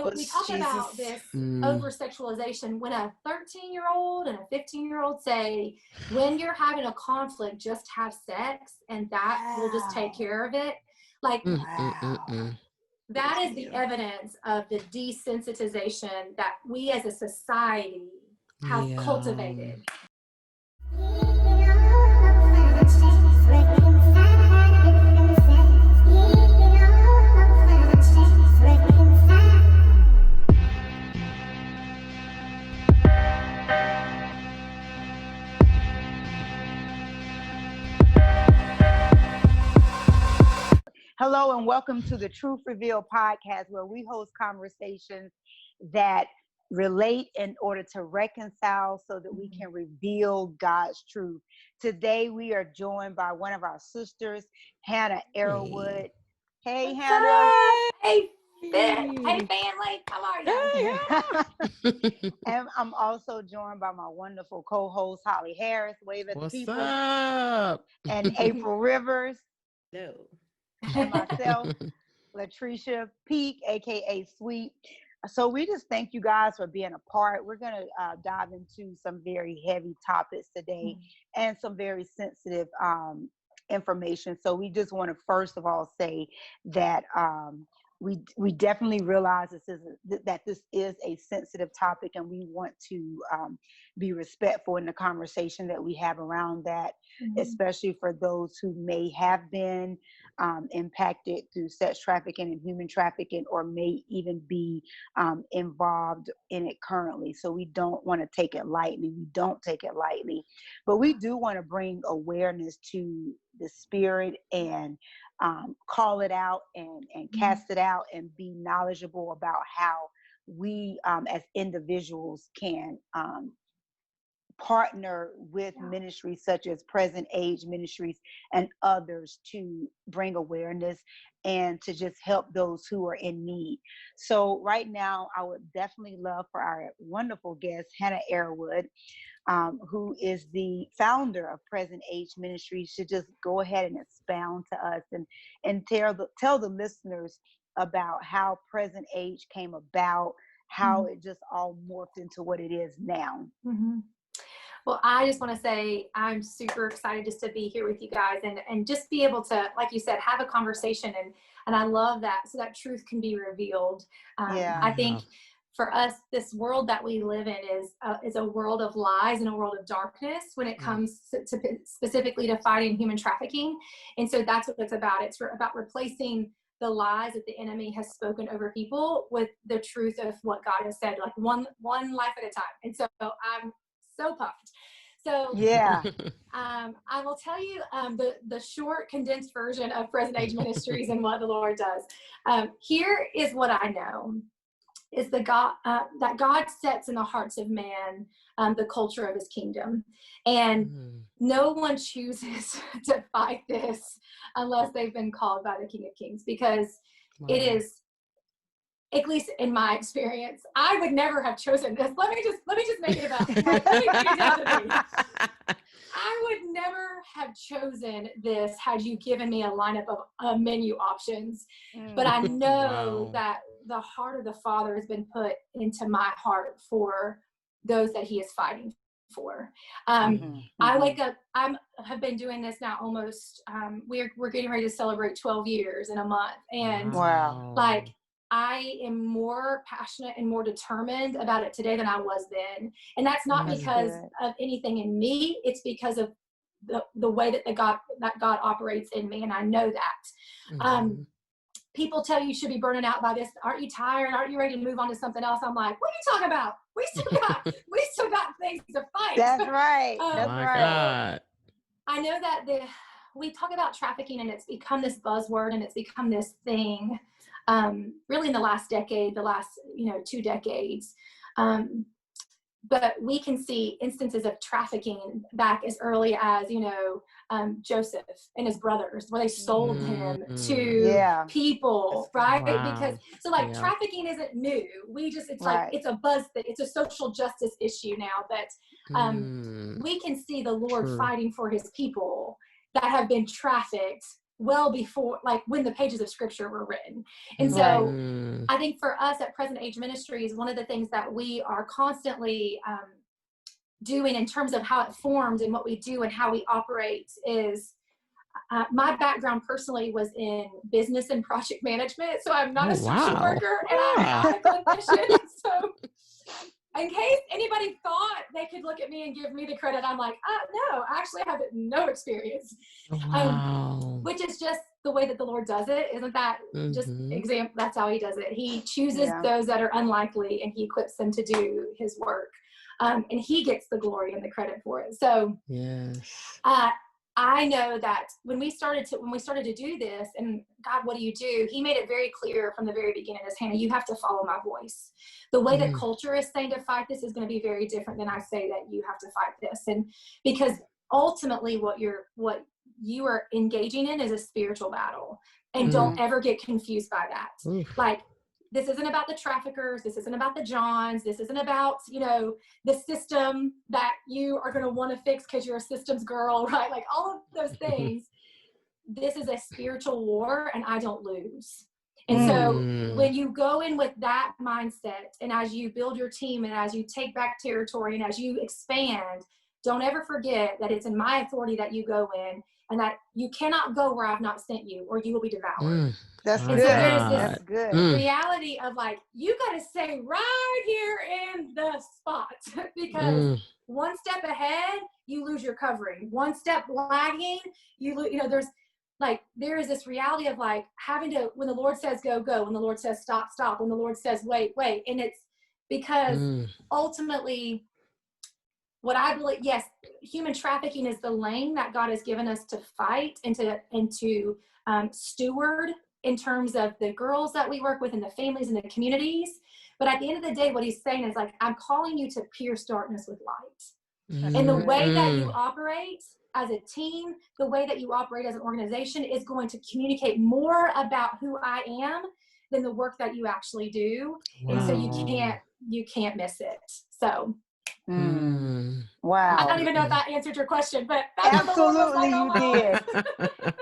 we talk about this oversexualization when a 13-year-old and a 15-year-old say, when you're having a conflict, just have sex and that will just take care of it. Like, that is the evidence of the desensitization that we as a society have cultivated. Hello and welcome to the Truth Reveal podcast, where we host conversations that relate in order to reconcile so that we can reveal God's truth. Today we are joined by one of our sisters, Hannah Arrowood. Hey, Hannah. Hey, hey, family. How are you? And I'm also joined by my wonderful co-host, Holly Harris. Wave at the people. What's up? And April Rivers. No. And myself, Latricia Peak, aka Sweet. So we just thank you guys for being a part. We're going to dive into some very heavy topics today and some very sensitive information. So we just want to first of all say that we definitely realize that this is a sensitive topic, and we want to be respectful in the conversation that we have around that, especially for those who may have been impacted through sex trafficking and human trafficking, or may even be involved in it currently. So we don't want to take it lightly. We don't take it lightly, but we do want to bring awareness to the spirit and call it out and cast it out, and be knowledgeable about how we as individuals can partner with ministries such as Present Age Ministries and others to bring awareness and to just help those who are in need. So right now, I would definitely love for our wonderful guest, Hannah Arrowood, who is the founder of Present Age Ministries, to just go ahead and expound to us and tell the listeners about how Present Age came about, how it just all morphed into what it is now. Well, I just want to say I'm super excited just to be here with you guys and just be able to, like you said, have a conversation. And I love that, so that truth can be revealed. I think for us, this world that we live in is a world of lies and a world of darkness when it comes to specifically to fighting human trafficking. And so that's what it's about. It's about replacing the lies that the enemy has spoken over people with the truth of what God has said, like one life at a time. And so I'm so pumped. So I will tell you the short condensed version of Present Age Ministries and what the Lord does. Here is what I know is that God sets in the hearts of man the culture of his kingdom, and no one chooses to fight this unless they've been called by the King of Kings, because it is, at least in my experience, I would never have chosen this. Let me just make it about. Let me break it down to me. I would never have chosen this had you given me a lineup of menu options. But I know that the heart of the Father has been put into my heart for those that he is fighting for. I wake up, have been doing this now almost, we're getting ready to celebrate 12 years in a month. And like, I am more passionate and more determined about it today than I was then. And that's not because of anything in me. It's because of the way that God operates in me. And I know that. People tell you should be burning out by this. Aren't you tired? Aren't you ready to move on to something else? I'm like, what are you talking about? We still got things to fight. That's right. God. I know that we talk about trafficking, and it's become this buzzword, and it's become this thing. Really in the last decade, the last 2 decades, but we can see instances of trafficking back as early as Joseph and his brothers, where they sold him to people, right? Because trafficking isn't new. It's like it's a buzz, that it's a social justice issue now that we can see the Lord fighting for his people that have been trafficked well before, like when the pages of scripture were written. And so Mm. I think for us at Present Age Ministries, one of the things that we are constantly doing in terms of how it formed and what we do and how we operate is, my background personally was in business and project management. So I'm not a social worker, and I'm not a clinician. So in case anybody thought they could look at me and give me the credit, I'm like, no, I actually have no experience. Wow. Which is just the way that the Lord does it. Isn't that just example? That's how he does it. He chooses those that are unlikely, and he equips them to do his work. And he gets the glory and the credit for it. So yes. I know that when we started to do this, and God, what do? He made it very clear from the very beginning, as Hannah, you have to follow my voice. The way that culture is saying to fight this is going to be very different than I say that you have to fight this. And because ultimately what you are engaging in is a spiritual battle, and don't ever get confused by that. Oof. Like, this isn't about the traffickers. This isn't about the Johns. This isn't about, the system that you are going to want to fix because you're a systems girl, right? Like all of those things. This is a spiritual war, and I don't lose. And so when you go in with that mindset, and as you build your team, and as you take back territory, and as you expand, don't ever forget that it's in my authority that you go in, and that you cannot go where I've not sent you, or you will be devoured. That's good. So there's this That's good. reality of like, you got to stay right here in the spot, because one step ahead, you lose your covering. One step lagging, you lose, there is this reality of like having to, when the Lord says go, go, when the Lord says stop, stop, when the Lord says wait, wait. And it's because ultimately, what I believe, yes, human trafficking is the lane that God has given us to fight and to steward in terms of the girls that we work with and the families and the communities. But at the end of the day, what he's saying is like, I'm calling you to pierce darkness with light. And the way that you operate as a team, the way that you operate as an organization is going to communicate more about who I am than the work that you actually do. Wow. And so you can't miss it. So. Wow. I don't even know if that answered your question, but absolutely you did.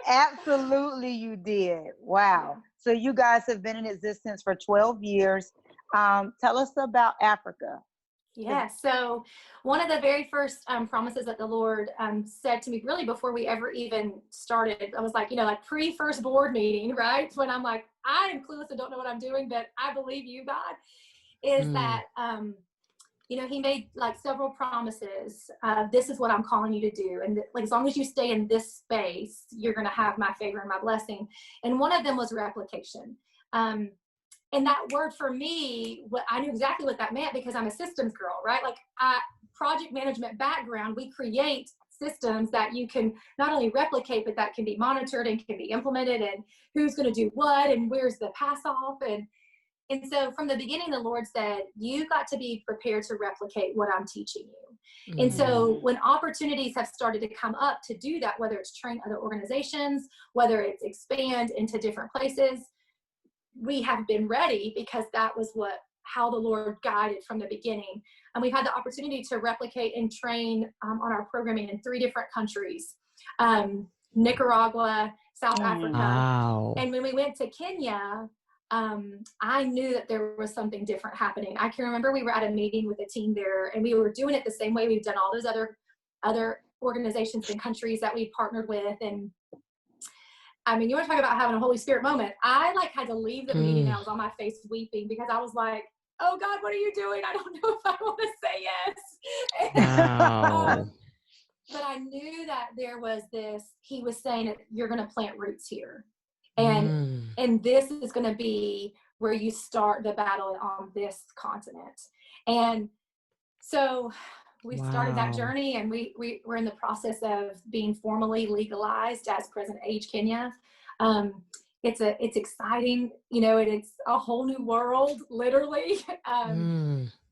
Absolutely you did. Wow. So you guys have been in existence for 12 years. Tell us about Africa. Yes. So one of the very first promises that the Lord said to me, really before we ever even started, I was like, like pre-first board meeting, right? When I'm like, I am clueless and don't know what I'm doing, but I believe you, God, is that, he made like several promises. This is what I'm calling you to do. And like, as long as you stay in this space, you're going to have my favor and my blessing. And one of them was replication. And that word for me, I knew exactly what that meant because I'm a systems girl, right? Like project management background, we create systems that you can not only replicate, but that can be monitored and can be implemented, and who's going to do what and where's the pass off. And so from the beginning, the Lord said, you got to be prepared to replicate what I'm teaching you. And so when opportunities have started to come up to do that, whether it's train other organizations, whether it's expand into different places, we have been ready because that was how the Lord guided from the beginning. And we've had the opportunity to replicate and train on our programming in 3 different countries, Nicaragua, South Africa. Wow. And when we went to Kenya, I knew that there was something different happening. I can remember we were at a meeting with a team there, and we were doing it the same way we've done all those other organizations and countries that we partnered with. And I mean, you want to talk about having a Holy Spirit moment. I had to leave the meeting and I was on my face weeping because I was like, oh God, what are you doing? I don't know if I want to say yes. Wow. But I knew that there was he was saying that you're going to plant roots here. And this is going to be where you start the battle on this continent. And so we started that journey, and we're in the process of being formally legalized as Present Age Kenya. It's exciting, it's a whole new world, literally.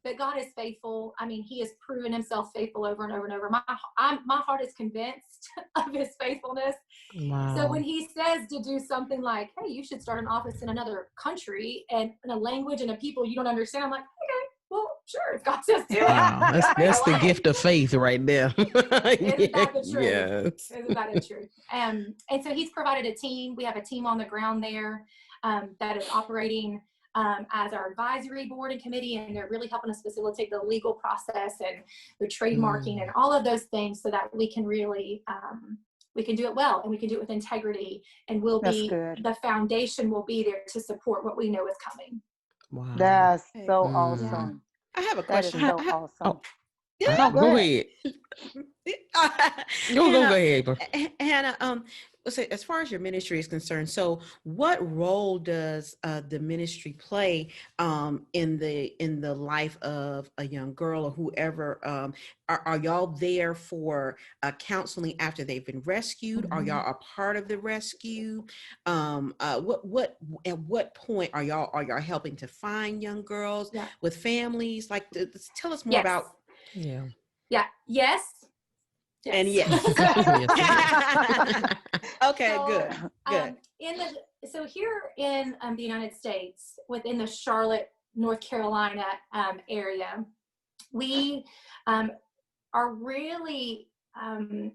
But God is faithful. I mean, he has proven himself faithful over and over and over. My heart is convinced of his faithfulness. Wow. So when he says to do something like, hey, you should start an office in another country and in a language and a people you don't understand, I'm like, okay, well, sure, if God says do it. Wow, that's the gift of faith right there. Isn't that the truth? Yes. Isn't that the truth? And so he's provided a team. We have a team on the ground there that is operating as our advisory board and committee, and they're really helping us facilitate the legal process and the trademarking and all of those things so that we can really we can do it well, and we can do it with integrity, and the foundation will be there to support what we know is coming. Wow. That's so awesome. I have a question. That is so awesome. Oh. No, Go ahead. Go ahead. Hannah, so as far as your ministry is concerned, so what role does the ministry play in the life of a young girl or whoever? Are y'all there for counseling after they've been rescued? Are y'all a part of the rescue? At what point are y'all helping to find young girls with families? Like, tell us more about. Yes. And yes. Okay, so, good. So here in the United States, within the Charlotte, North Carolina area, we are really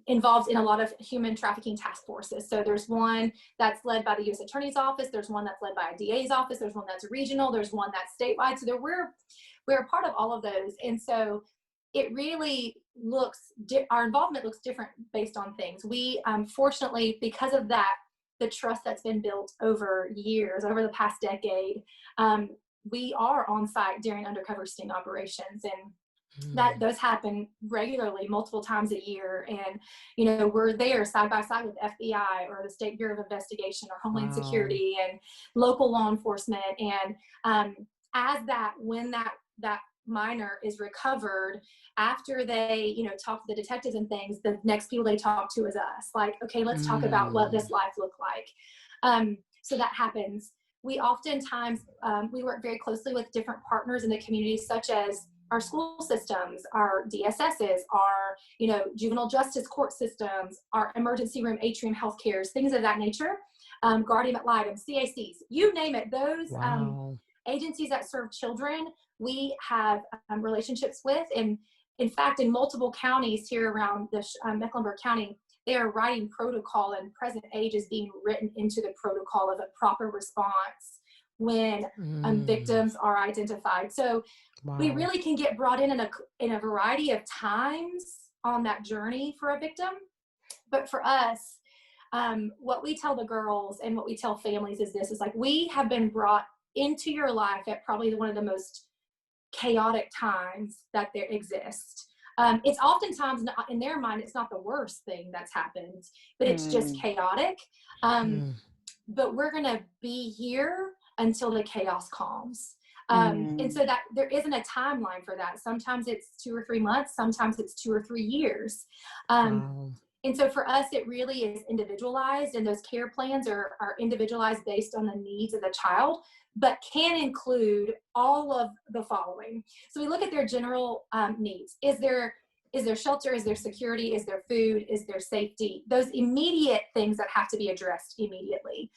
involved in a lot of human trafficking task forces. So there's one that's led by the U.S. Attorney's Office. There's one that's led by a DA's office. There's one that's regional. There's one that's statewide. So we're a part of all of those. And so it really our involvement looks different based on things. We, fortunately, because of that, the trust that's been built over years, over the past decade, we are on site during undercover sting operations, and those happen regularly, multiple times a year. And, we're there side by side with FBI or the State Bureau of Investigation or Homeland Security and local law enforcement. And when that minor is recovered, after they talk to the detectives and things, the next people they talk to is us. Like, okay, let's talk about what this life looked like. So that happens. We oftentimes we work very closely with different partners in the community, such as our school systems, our DSSs, our juvenile justice court systems, our emergency room atrium health cares, things of that nature, guardian ad litem, CACs, you name it. Those agencies that serve children, we have relationships with. And in fact, in multiple counties here around the Mecklenburg County, they are writing protocol, and present age is being written into the protocol of a proper response when victims are identified. So we really can get brought in a variety of times on that journey for a victim. But for us, what we tell the girls and what we tell families is this, is like, we have been brought into your life at probably one of the most chaotic times that there exist. It's oftentimes not, in their mind, it's not the worst thing that's happened, but it's just chaotic. But we're going to be here until the chaos calms. And so that there isn't a timeline for that. Sometimes it's 2 or 3 months. Sometimes it's 2 or 3 years. And so for us, it really is individualized, and those care plans are individualized based on the needs of the child, but can include all of the following. So we look at their general needs. Is there shelter? Is there security? Is there food? Is there safety? Those immediate things that have to be addressed immediately.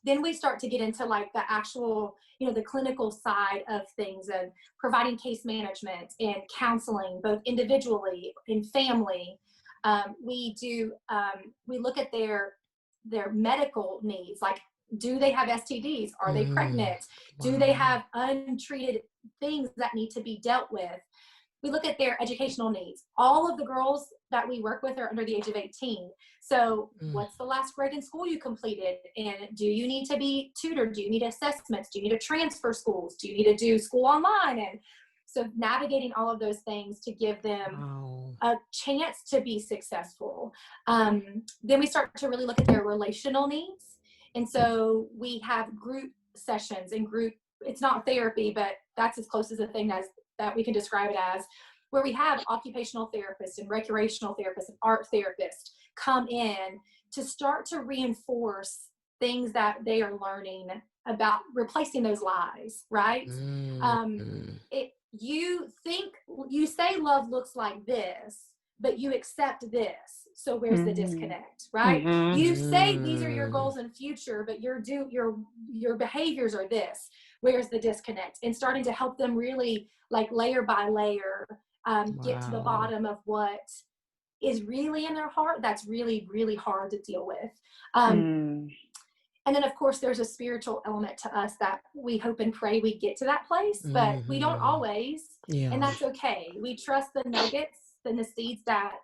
Then we start to get into like the actual, the clinical side of things, and providing case management and counseling, both individually and family. We look at their medical needs, like, do they have STDs? Are they pregnant? Do they have untreated things that need to be dealt with? We look at their educational needs. All of the girls that we work with are under the age of 18. So what's the last grade in school you completed? And do you need to be tutored? Do you need assessments? Do you need to transfer schools? Do you need to do school online? And so navigating all of those things to give them a chance to be successful. Then we start to really look at their relational needs. And so we have group sessions and it's not therapy, but that's as close as a thing that we can describe it as, where we have occupational therapists and recreational therapists and art therapists come in to start to reinforce things that they are learning about replacing those lies, right? You say love looks like this, but you accept this. So where's the disconnect, right? You say these are your goals in future, but your behaviors are this. where's the disconnect, and starting to help them really like layer by layer get to the bottom of what is really in their heart that's really, really hard to deal with. And then, of course, there's a spiritual element to us that we hope and pray we get to that place, but we don't always, and that's okay. We trust the nuggets and the seeds that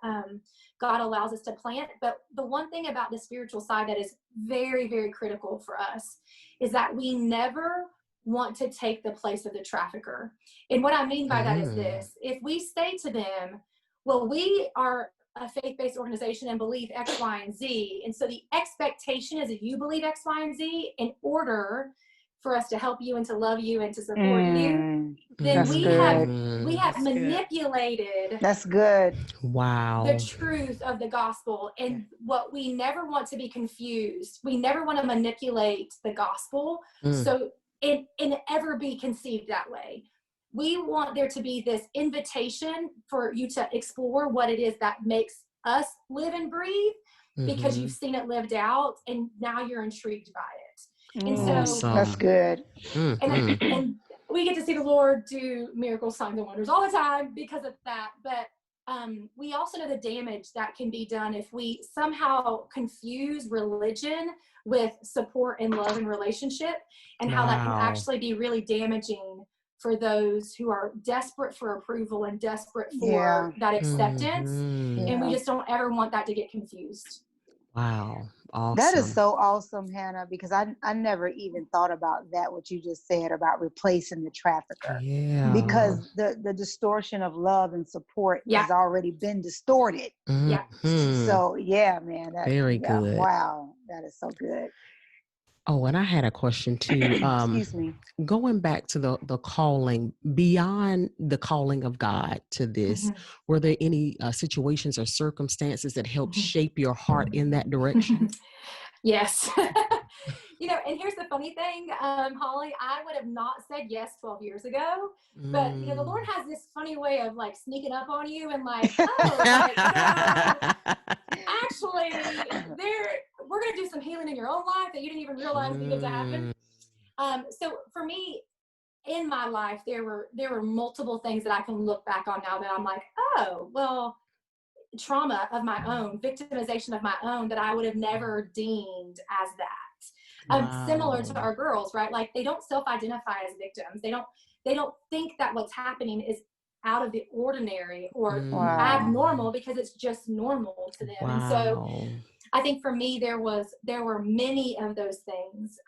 God allows us to plant. But the one thing about the spiritual side that is very, very critical for us is that we never want to take the place of the trafficker. And what I mean by that is this: if we say to them, well, we are a faith-based organization and believe X, Y, and Z, and so the expectation is that you believe X, Y, and Z in order for us to help you and to love you and to support you, then we have manipulated that's good the truth of the gospel. And what we never want to be confused, we never want to manipulate the gospel so it ever be conceived that way. We want there to be this invitation for you to explore what it is that makes us live and breathe, because you've seen it lived out and now you're intrigued by it. And so that's good. And we get to see the Lord do miracles, signs, and wonders all the time because of that. But we also know the damage that can be done if we somehow confuse religion with support and love and relationship, and how that can actually be really damaging for those who are desperate for approval and desperate for that acceptance. And we just don't ever want that to get confused. Wow. Awesome. That is so awesome, Hannah, because I never even thought about that, what you just said about replacing the trafficker. Yeah. Because the distortion of love and support has already been distorted. So, man. Very good. Wow. That is so good. Oh, and I had a question too. Excuse me. Going back to the calling, beyond the calling of God to this, were there any situations or circumstances that helped shape your heart in that direction? Yes. And here's the funny thing, Holly, I would have not said yes 12 years ago, but the Lord has this funny way of like sneaking up on you and like, actually we're going to do some healing in your own life that you didn't even realize needed to happen. So for me, in my life, there were multiple things that I can look back on now that I'm like, oh, well, trauma of my own, victimization of my own that I would have never deemed as that. Similar to our girls, right? Like they don't self-identify as victims. They don't think that what's happening is out of the ordinary or abnormal, because it's just normal to them. And so I think for me, there were many of those things.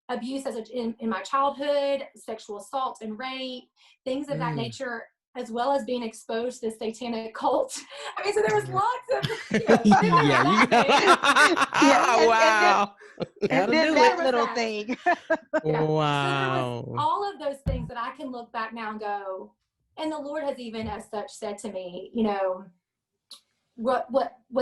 Abuse in my childhood, sexual assault and rape, things of that nature, as well as being exposed to the satanic cult. I mean, so there was lots of, wow. And then that little thing. Wow. So there was all of those things that I can look back now and go, and the Lord has even as such said to me, what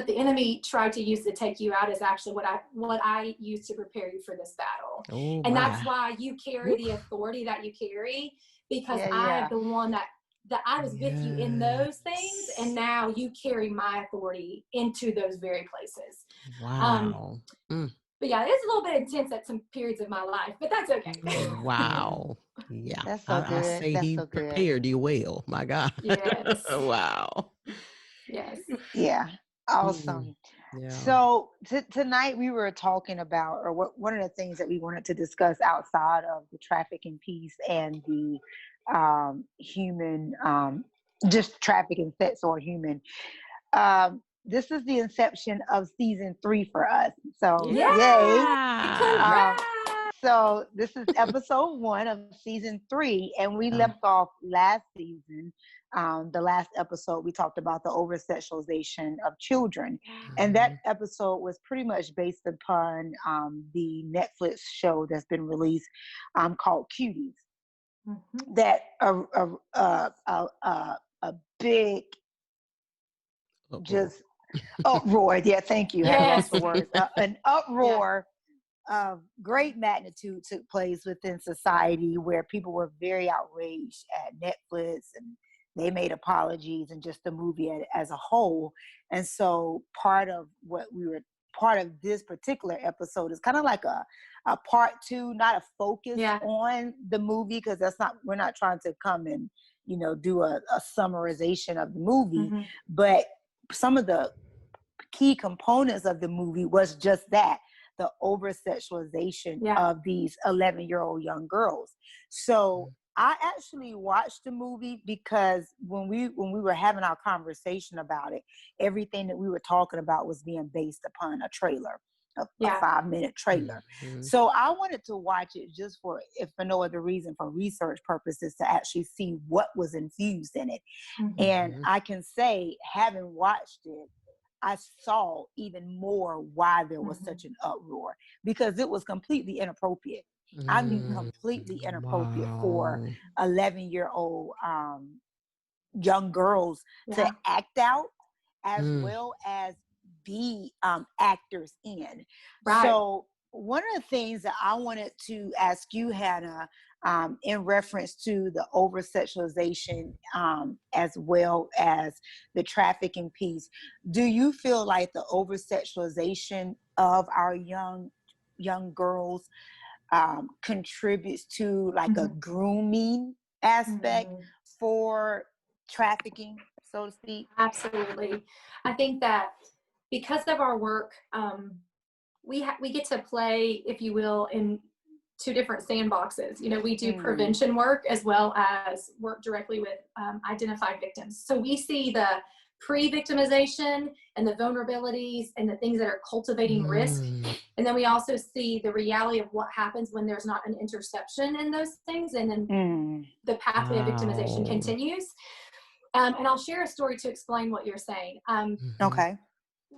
the enemy tried to use to take you out is actually what I used to prepare you for this battle. And that's why you carry the authority that you carry, because I am the one that I was with you in those things, and now you carry my authority into those very places. Wow. But yeah, it's a little bit intense at some periods of my life, but that's okay. Wow. Yeah. That's so good. I say that's he so good. prepared you well. My God. Yes. Wow. Yes. Yeah. Awesome. Yeah. So tonight we were talking about, or one of the things that we wanted to discuss outside of the trafficking piece and the human, just trafficking sex or human. This is the inception of season 3 for us. So yay. So this is episode 1 of season 3, and we left off last season. The last episode, we talked about the oversexualization of children. And that episode was pretty much based upon the Netflix show that's been released called Cuties. That a big just uproar. Yeah, thank you. Yes. I lost the words. An uproar of great magnitude took place within society, where people were very outraged at Netflix, and they made apologies, and just the movie as a whole. And so part of what we were part of this particular episode is kind of like a part two, not a focus on the movie, because we're not trying to come and, you know, do a summarization of the movie, but some of the key components of the movie was just that, the over-sexualization of these 11-year-old young girls. So I actually watched the movie because when we were having our conversation about it, everything that we were talking about was being based upon a trailer, a 5-minute trailer. So I wanted to watch it just for, if for no other reason, for research purposes, to actually see what was infused in it. And I can say, having watched it, I saw even more why there was such an uproar, because it was completely inappropriate. I mean, completely inappropriate for 11-year-old young girls to act out, as well as be actors in. So one of the things that I wanted to ask you, Hannah, in reference to the over-sexualization, as well as the trafficking piece, do you feel like the over-sexualization of our young girls contributes to like a grooming aspect for trafficking, so to speak? Absolutely. I think that because of our work, we get to play, if you will, in 2 different sandboxes. You know, we do prevention work as well as work directly with identified victims. So we see the pre-victimization and the vulnerabilities and the things that are cultivating risk. And then we also see the reality of what happens when there's not an interception in those things. And then the pathway of victimization continues. And I'll share a story to explain what you're saying. Okay.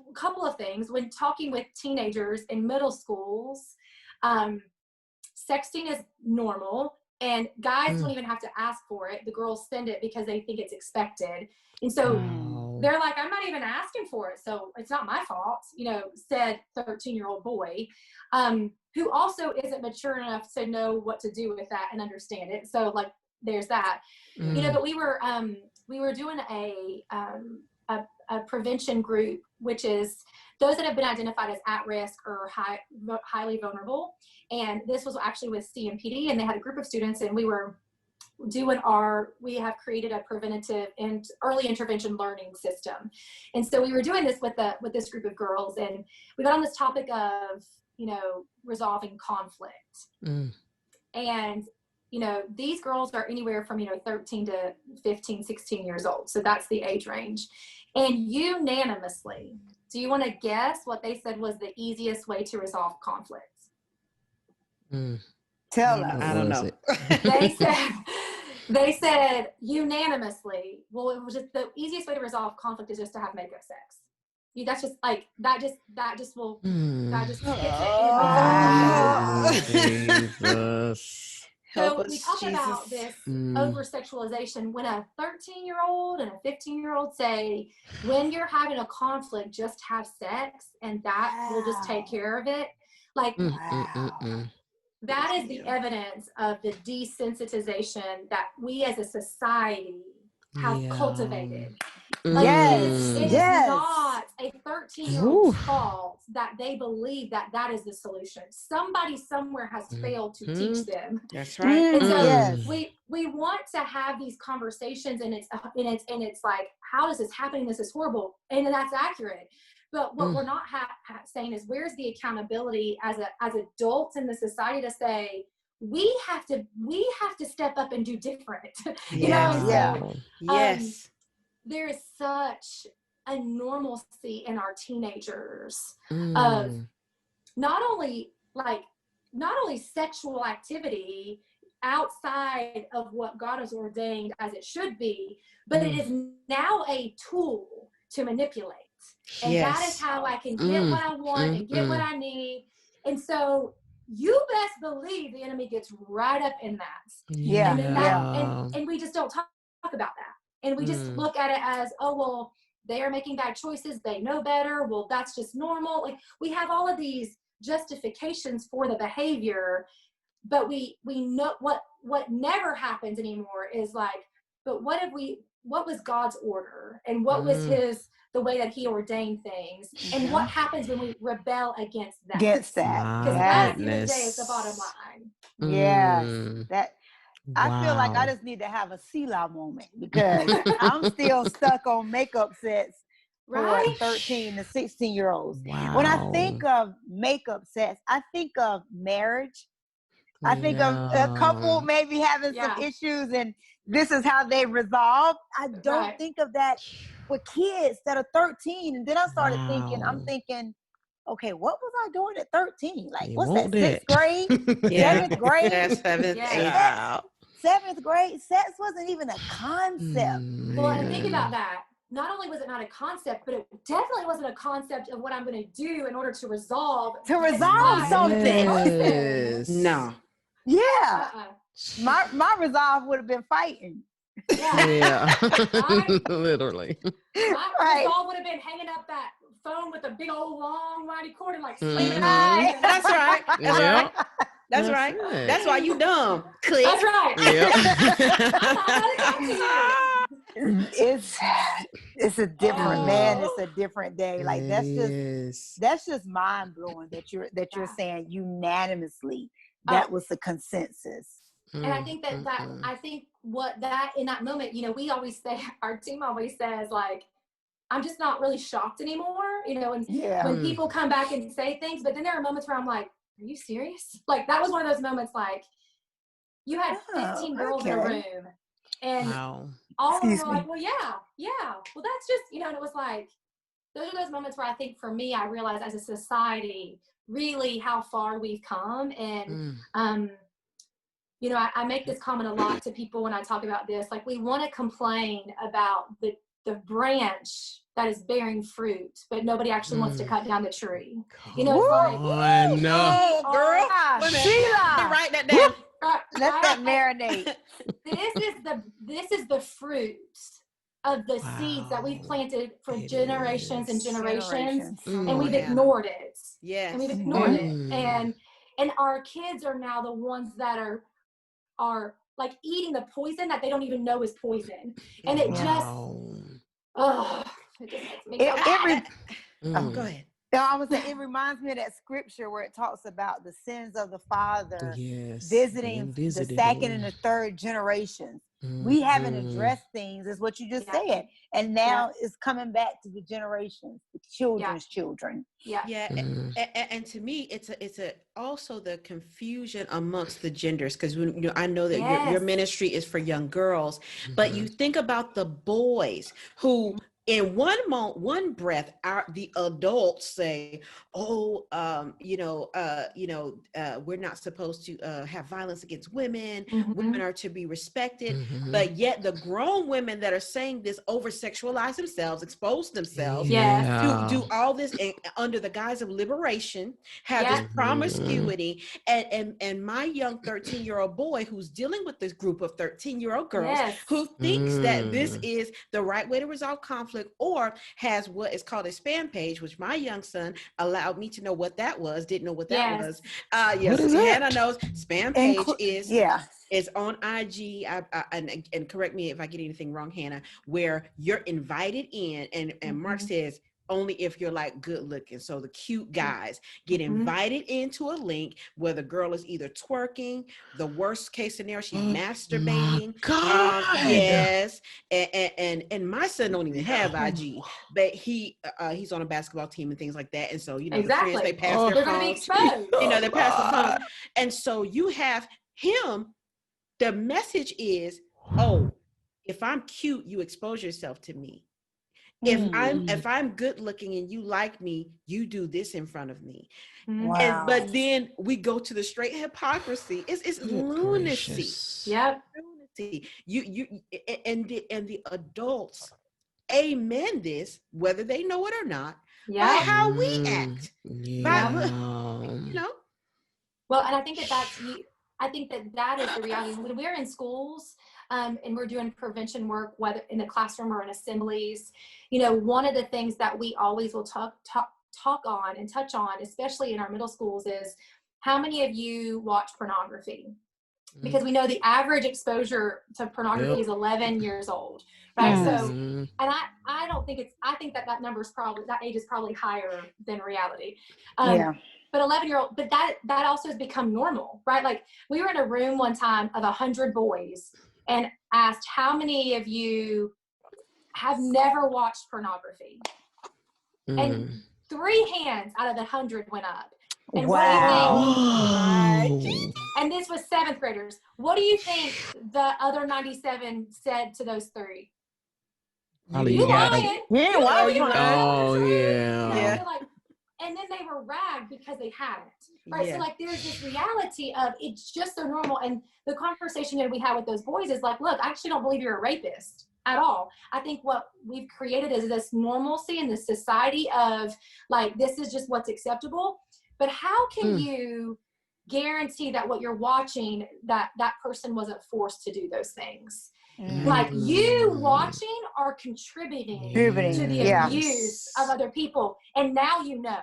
A couple of things. When talking with teenagers in middle schools, sexting is normal, and guys don't even have to ask for it. The girls send it because they think it's expected. And so they're like, I'm not even asking for it, so it's not my fault, you know, said 13-year-old boy, who also isn't mature enough to know what to do with that and understand it. So like, there's that, you know. But we were doing a prevention group, which is those that have been identified as at risk or highly vulnerable. And this was actually with CMPD, and they had a group of students, and we were doing we have created a preventative and early intervention learning system. And so we were doing this with this group of girls, and we got on this topic of, you know, resolving conflict. And, you know, these girls are anywhere from, you know, 13 to 15, 16 years old. So that's the age range. And unanimously, do you want to guess what they said was the easiest way to resolve conflicts? Tell us. I don't know. They said unanimously, well, it was just the easiest way to resolve conflict is just to have makeup sex. That's just like, that just hits it in Jesus. So we talk about this over-sexualization when a 13-year-old and a 15-year-old say, when you're having a conflict, just have sex and that will just take care of it. Like, that is the evidence of the desensitization that we as a society have cultivated. Like, it is not a 13-year-old's fault that they believe that that is the solution. Somebody somewhere has failed to teach them. That's right. And so we want to have these conversations, and it's like, how does this happen? This is horrible, and that's accurate. But what we're not saying is, where's the accountability as adults in the society to say, we have to step up and do different. You know? Yes. There is such a normalcy in our teenagers of not only sexual activity outside of what God has ordained as it should be, but it is now a tool to manipulate. And that is how I can get what I want and get what I need. And so you best believe the enemy gets right up in that. And we just don't talk about that. And we just look at it as, oh, well, they are making bad choices. They know better. Well, that's just normal. Like, we have all of these justifications for the behavior, but we know what never happens anymore is like, but what was God's order, and what was the way that he ordained things, and what happens when we rebel against that. Against that. Because My at the end of the day, goodness. it's the bottom line. Yes. Mm. That I feel like I Wow. just need to have a Selah moment, because I'm still stuck on makeup sets for Right? 13 to 16-year-olds. Wow. When I think of makeup sets, I think of marriage. I think of a couple maybe having some issues, and this is how they resolve. I don't think of that with kids that are 13. And then I started thinking, I'm thinking, okay, what was I doing at 13? Like, what's that, sixth grade? Seventh grade? Seventh, eighth. Seventh grade, sex wasn't even a concept. Well, and think about that. Not only was it not a concept, but it definitely wasn't a concept of what I'm going to do in order to resolve something. Yes. No. Yeah. My resolve would have been fighting. Yeah. Literally. My resolve would have been hanging up that phone with a big old long mighty cord and like slamming it. That's right. That's right. That's right. It. That's why you dumb. Click. That's right. It's a different man. It's a different day. Like that's just mind blowing that you're saying unanimously that was the consensus. And I think that in that moment, you know, we always say, our team always says, like, I'm just not really shocked anymore, you know, and when people come back and say things, but then there are moments where I'm like, are you serious? Like, that was one of those moments, like, you had 15 girls in a room, and all of them were like, well, yeah. Well, that's just, you know, and it was like, those are those moments where I think for me, I realized as a society, really how far we've come. And, you know, I make this comment a lot to people when I talk about this. Like, we want to complain about the branch that is bearing fruit, but nobody actually wants to cut down the tree. You know, it's like, oh, girl, Sheila, write that down. Let that marinate. This is the fruit of the seeds that we've planted for generations and generations, and we've ignored it. Yes, and we've ignored it, and our kids are now the ones that are like eating the poison that they don't even know is poison, and it just it just makes me go ahead. I would say it reminds me of that scripture where it talks about the sins of the father visiting the second and the third generations. We haven't addressed things, is what you just said, and now it's coming back to the generations, the children's children. And to me, it's also the confusion amongst the genders, because you know, I know that your ministry is for young girls, but you think about the boys who, in one breath, the adults say, we're not supposed to have violence against women. Women are to be respected. But yet the grown women that are saying this over-sexualize themselves, expose themselves to do all this under the guise of liberation, have this promiscuity. And my young 13-year-old boy who's dealing with this group of 13-year-old girls who thinks that this is the right way to resolve conflict, or has what is called a spam page, which my young son allowed me to know what that was, didn't know what that was. Yes, Hannah knows. Spam page is on IG, and correct me if I get anything wrong, Hannah, where you're invited in, and Mark says, only if you're like good looking. So the cute guys get invited into a link where the girl is either twerking, the worst case scenario, she's masturbating. Yes. And my son don't even have IG, but he's on a basketball team and things like that. And so, you know, the friends, they pass their phones. You know, they pass the phones. And so you have him, the message is, oh, if I'm cute, you expose yourself to me. If I'm good looking and you like me, you do this in front of me. But then we go to the straight hypocrisy. It's lunacy. Lunacy. You and the adults amen this, whether they know it or not, by how we act. By, you know. Well, and I think that is the reality. When we're in schools, and we're doing prevention work, whether in the classroom or in assemblies, you know, one of the things that we always will talk on and touch on, especially in our middle schools, is how many of you watch pornography? because we know the average exposure to pornography is 11 years old, right? So, and I don't think I think that number is probably, that age is probably higher than reality. But 11-year-old, but that also has become normal, right? Like we were in a room one time of 100 boys and asked, how many of you have never watched pornography? And 3 hands out of the 100 went up. And what do you think? And this was 7th graders. What do you think the other 97 said to those 3? You lying. Yeah, why you lying? Oh, yeah. Like, and then they were ragged because they hadn't. Right. So like there's this reality of it's just so normal. And the conversation that we had with those boys is like, look, I actually don't believe you're a rapist at all. I think what we've created is this normalcy in this society of like, this is just what's acceptable. But how can you guarantee that what you're watching, that person wasn't forced to do those things? Like you watching are contributing to the abuse of other people. And now you know.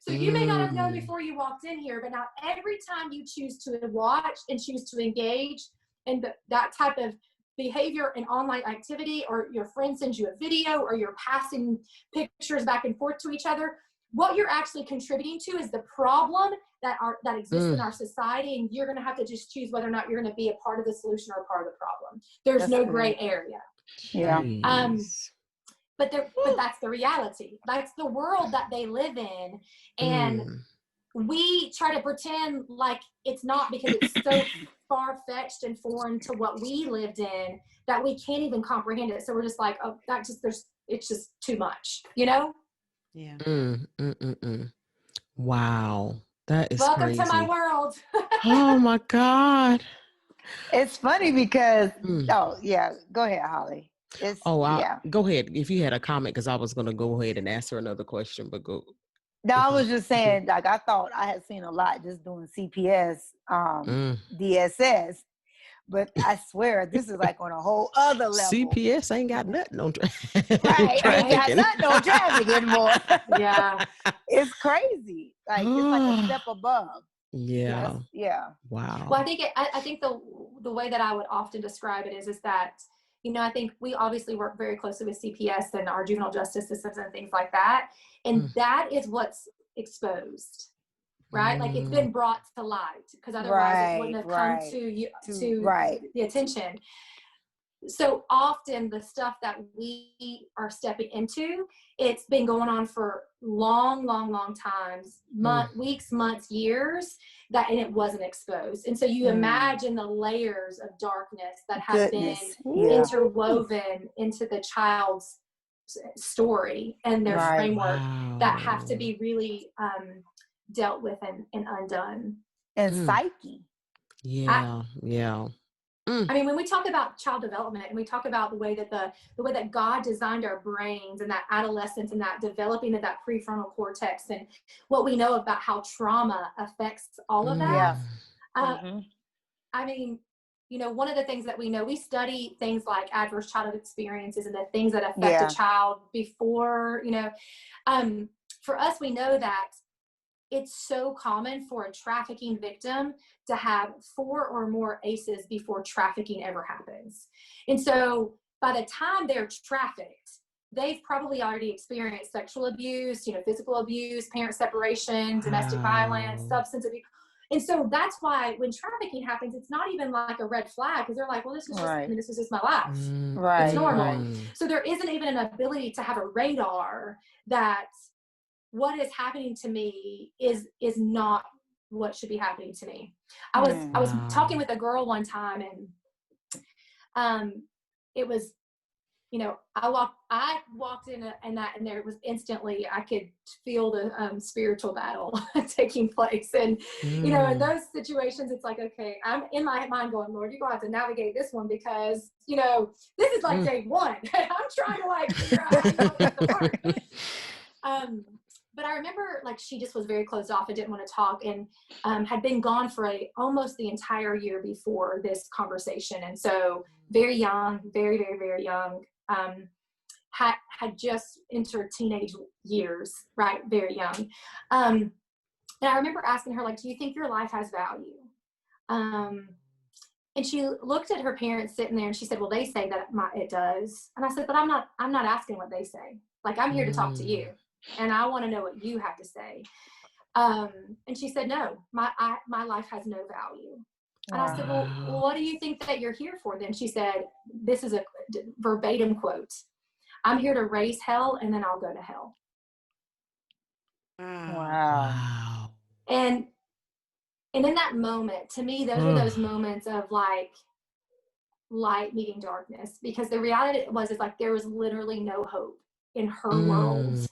So you may not have known before you walked in here, but now every time you choose to watch and choose to engage in that type of behavior and online activity, or your friend sends you a video, or you're passing pictures back and forth to each other, what you're actually contributing to is the problem that exists in our society, and you're going to have to just choose whether or not you're going to be a part of the solution or a part of the problem. There's no gray area. But that's the reality. That's the world that they live in, and we try to pretend like it's not, because it's so far-fetched and foreign to what we lived in that we can't even comprehend it. So we're just like, oh, it's just too much, you know? Yeah. Wow. That is welcome crazy. to my world. Oh my God. It's funny because go ahead, Holly. Go ahead if you had a comment, because I was going to go ahead and ask her another question, but go. No, I was just saying, like, I thought I had seen a lot just doing CPS, DSS, but I swear this is like on a whole other level. CPS ain't got nothing on right, ain't got nothing on traffic anymore. Yeah, it's crazy. Like it's like a step above. Yeah. Yeah. Wow. Well, I think the way that I would often describe it is that, you know, I think we obviously work very closely with CPS and our juvenile justice systems and things like that. And that is what's exposed, right? Like it's been brought to light, because otherwise it wouldn't have come to the attention. So often the stuff that we are stepping into, it's been going on for long times, weeks, months, years, and it wasn't exposed. And so you imagine the layers of darkness that have been interwoven into the child's story and their framework that have to be really dealt with and undone. And psyche. I mean, when we talk about child development and we talk about the way that God designed our brains and that adolescence and that developing of that prefrontal cortex and what we know about how trauma affects all of that. I mean, you know, one of the things that we know, we study things like adverse childhood experiences and the things that affect a child before, you know, for us, we know that it's so common for a trafficking victim to have 4 or more ACEs before trafficking ever happens. And so by the time they're trafficked, they've probably already experienced sexual abuse, you know, physical abuse, parent separation, domestic violence, substance abuse. And so that's why when trafficking happens, it's not even like a red flag, because they're like, well, this is just my life. It's normal. So there isn't even an ability to have a radar that what is happening to me is not what should be happening to me. I was talking with a girl one time, and it was, you know, I walked in and there was instantly, I could feel the spiritual battle taking place. And, you know, in those situations, it's like, okay, I'm in my mind going, Lord, you're going to have to navigate this one, because, you know, this is like day one. I'm trying to like figure out how to go with the part. But I remember, like, she just was very closed off and didn't want to talk, and had been gone for almost the entire year before this conversation. And so very young, very, very, very young, had just entered teenage years, right? Very young. And I remember asking her, like, do you think your life has value? And she looked at her parents sitting there and she said, well, they say that it does. And I said, but I'm not asking what they say. Like, I'm here to talk to you and I want to know what you have to say. And she said, no, my life has no value. And I said, well, what do you think that you're here for then? She said, this is a verbatim quote. I'm here to raise hell and then I'll go to hell. Wow. And in that moment, to me, those are those moments of like light meeting darkness, because the reality is like there was literally no hope in her world.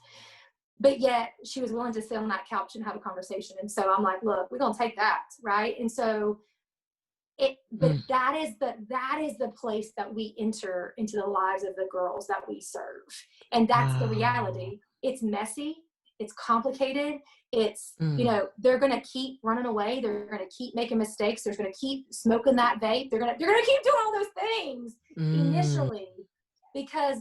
But yet she was willing to sit on that couch and have a conversation. And so I'm like, look, we're going to take that. Right. And so that is the place that we enter into the lives of the girls that we serve. And that's the reality. It's messy. It's complicated. It's, you know, they're going to keep running away. They're going to keep making mistakes. They're going to keep smoking that vape. They're going to keep doing all those things initially, because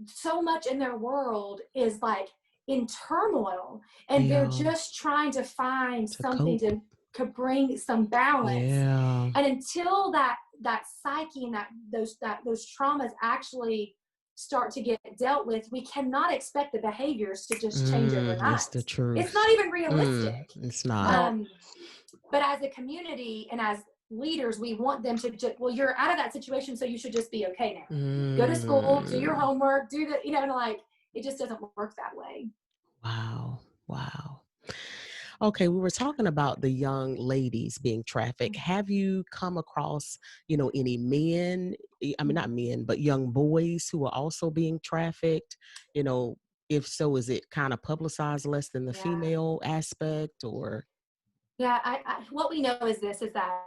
so much in their world is like in turmoil, and they're just trying to find something to bring some balance. And until that psyche and those traumas actually start to get dealt with, we cannot expect the behaviors to just change overnight. That's the truth. It's not even realistic. It's not. But as a community and as leaders, we want them to just, well, you're out of that situation, so you should just be okay now. Go to school, do your homework, do the, you know, and like, it just doesn't work that way. Wow. Okay, we were talking about the young ladies being trafficked. Have you come across, you know, any men, I mean, not men, but young boys who are also being trafficked? You know, if so, is it kind of publicized less than the female aspect, or? Yeah, what we know is that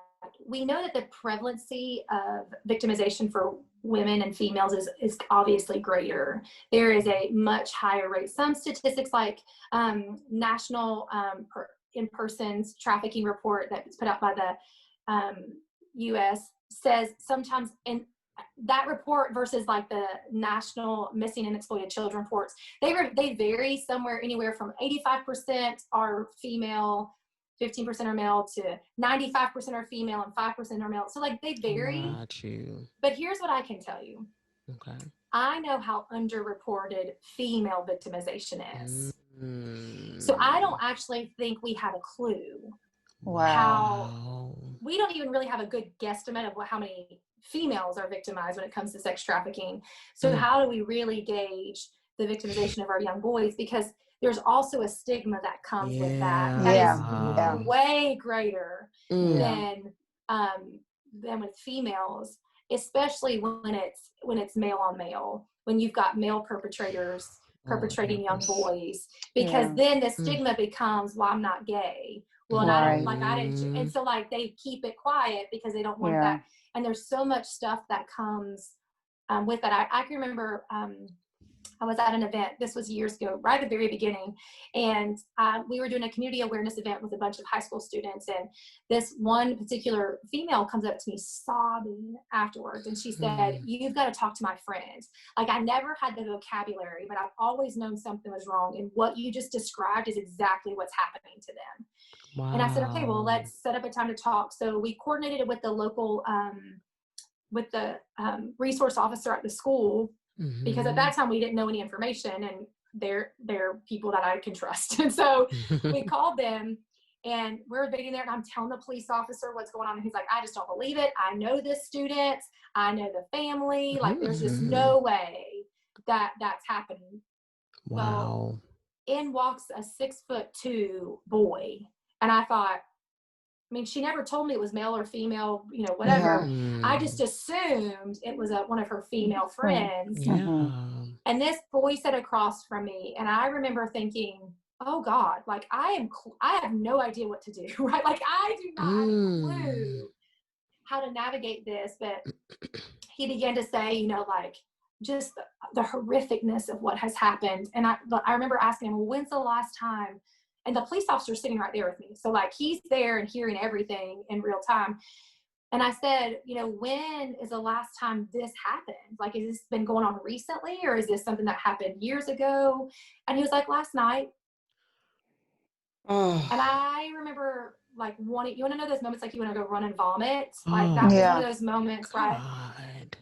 we know that the prevalency of victimization for women and females is obviously greater. There is a much higher rate. Some statistics like national in-persons trafficking report that's put out by the U.S. says sometimes in that report versus like the national missing and exploited children reports, they vary somewhere anywhere from 85% are female, 15% are male, to 95% are female and 5% are male. So like they vary. Got you. But here's what I can tell you. Okay. I know how underreported female victimization is. So I don't actually think we have a clue. How we don't even really have a good guesstimate of how many females are victimized when it comes to sex trafficking. So how do we really gauge the victimization of our young boys? Because there's also a stigma that comes with that. That is way greater than with females, especially when it's male on male, when you've got male perpetrators perpetrating young boys, because then the stigma becomes, well, I'm not gay. Well, I didn't, and so like they keep it quiet because they don't want that. And there's so much stuff that comes with that. I can remember I was at an event, this was years ago, right at the very beginning, and we were doing a community awareness event with a bunch of high school students, and this one particular female comes up to me sobbing afterwards, and she said, you've got to talk to my friend. Like, I never had the vocabulary, but I've always known something was wrong, and what you just described is exactly what's happening to them. Wow. And I said, okay, well, let's set up a time to talk. So we coordinated it with the local, with the resource officer at the school, because at that time we didn't know any information, and they're people that I can trust. And so we called them, and we're debating there, and I'm telling the police officer what's going on. And he's like, I just don't believe it. I know this student. I know the family. Like, there's just no way that that's happening. Wow. Well, in walks a 6'2" boy. And I thought, I mean, she never told me it was male or female, you know, whatever. I just assumed it was one of her female friends. And this boy sat across from me, and I remember thinking, oh God, like I have no idea what to do, right? Like, I do not have a clue how to navigate this. But he began to say, you know, like, just the horrificness of what has happened. And I remember asking him, well, when's the last time? And the police officer's sitting right there with me. So like, he's there and hearing everything in real time. And I said, you know, when is the last time this happened? Like, has this been going on recently, or is this something that happened years ago? And he was like, last night. And I remember like wanting, you want to know those moments like you want to go run and vomit? Like Oh, that was one Yeah. of those moments, right? God.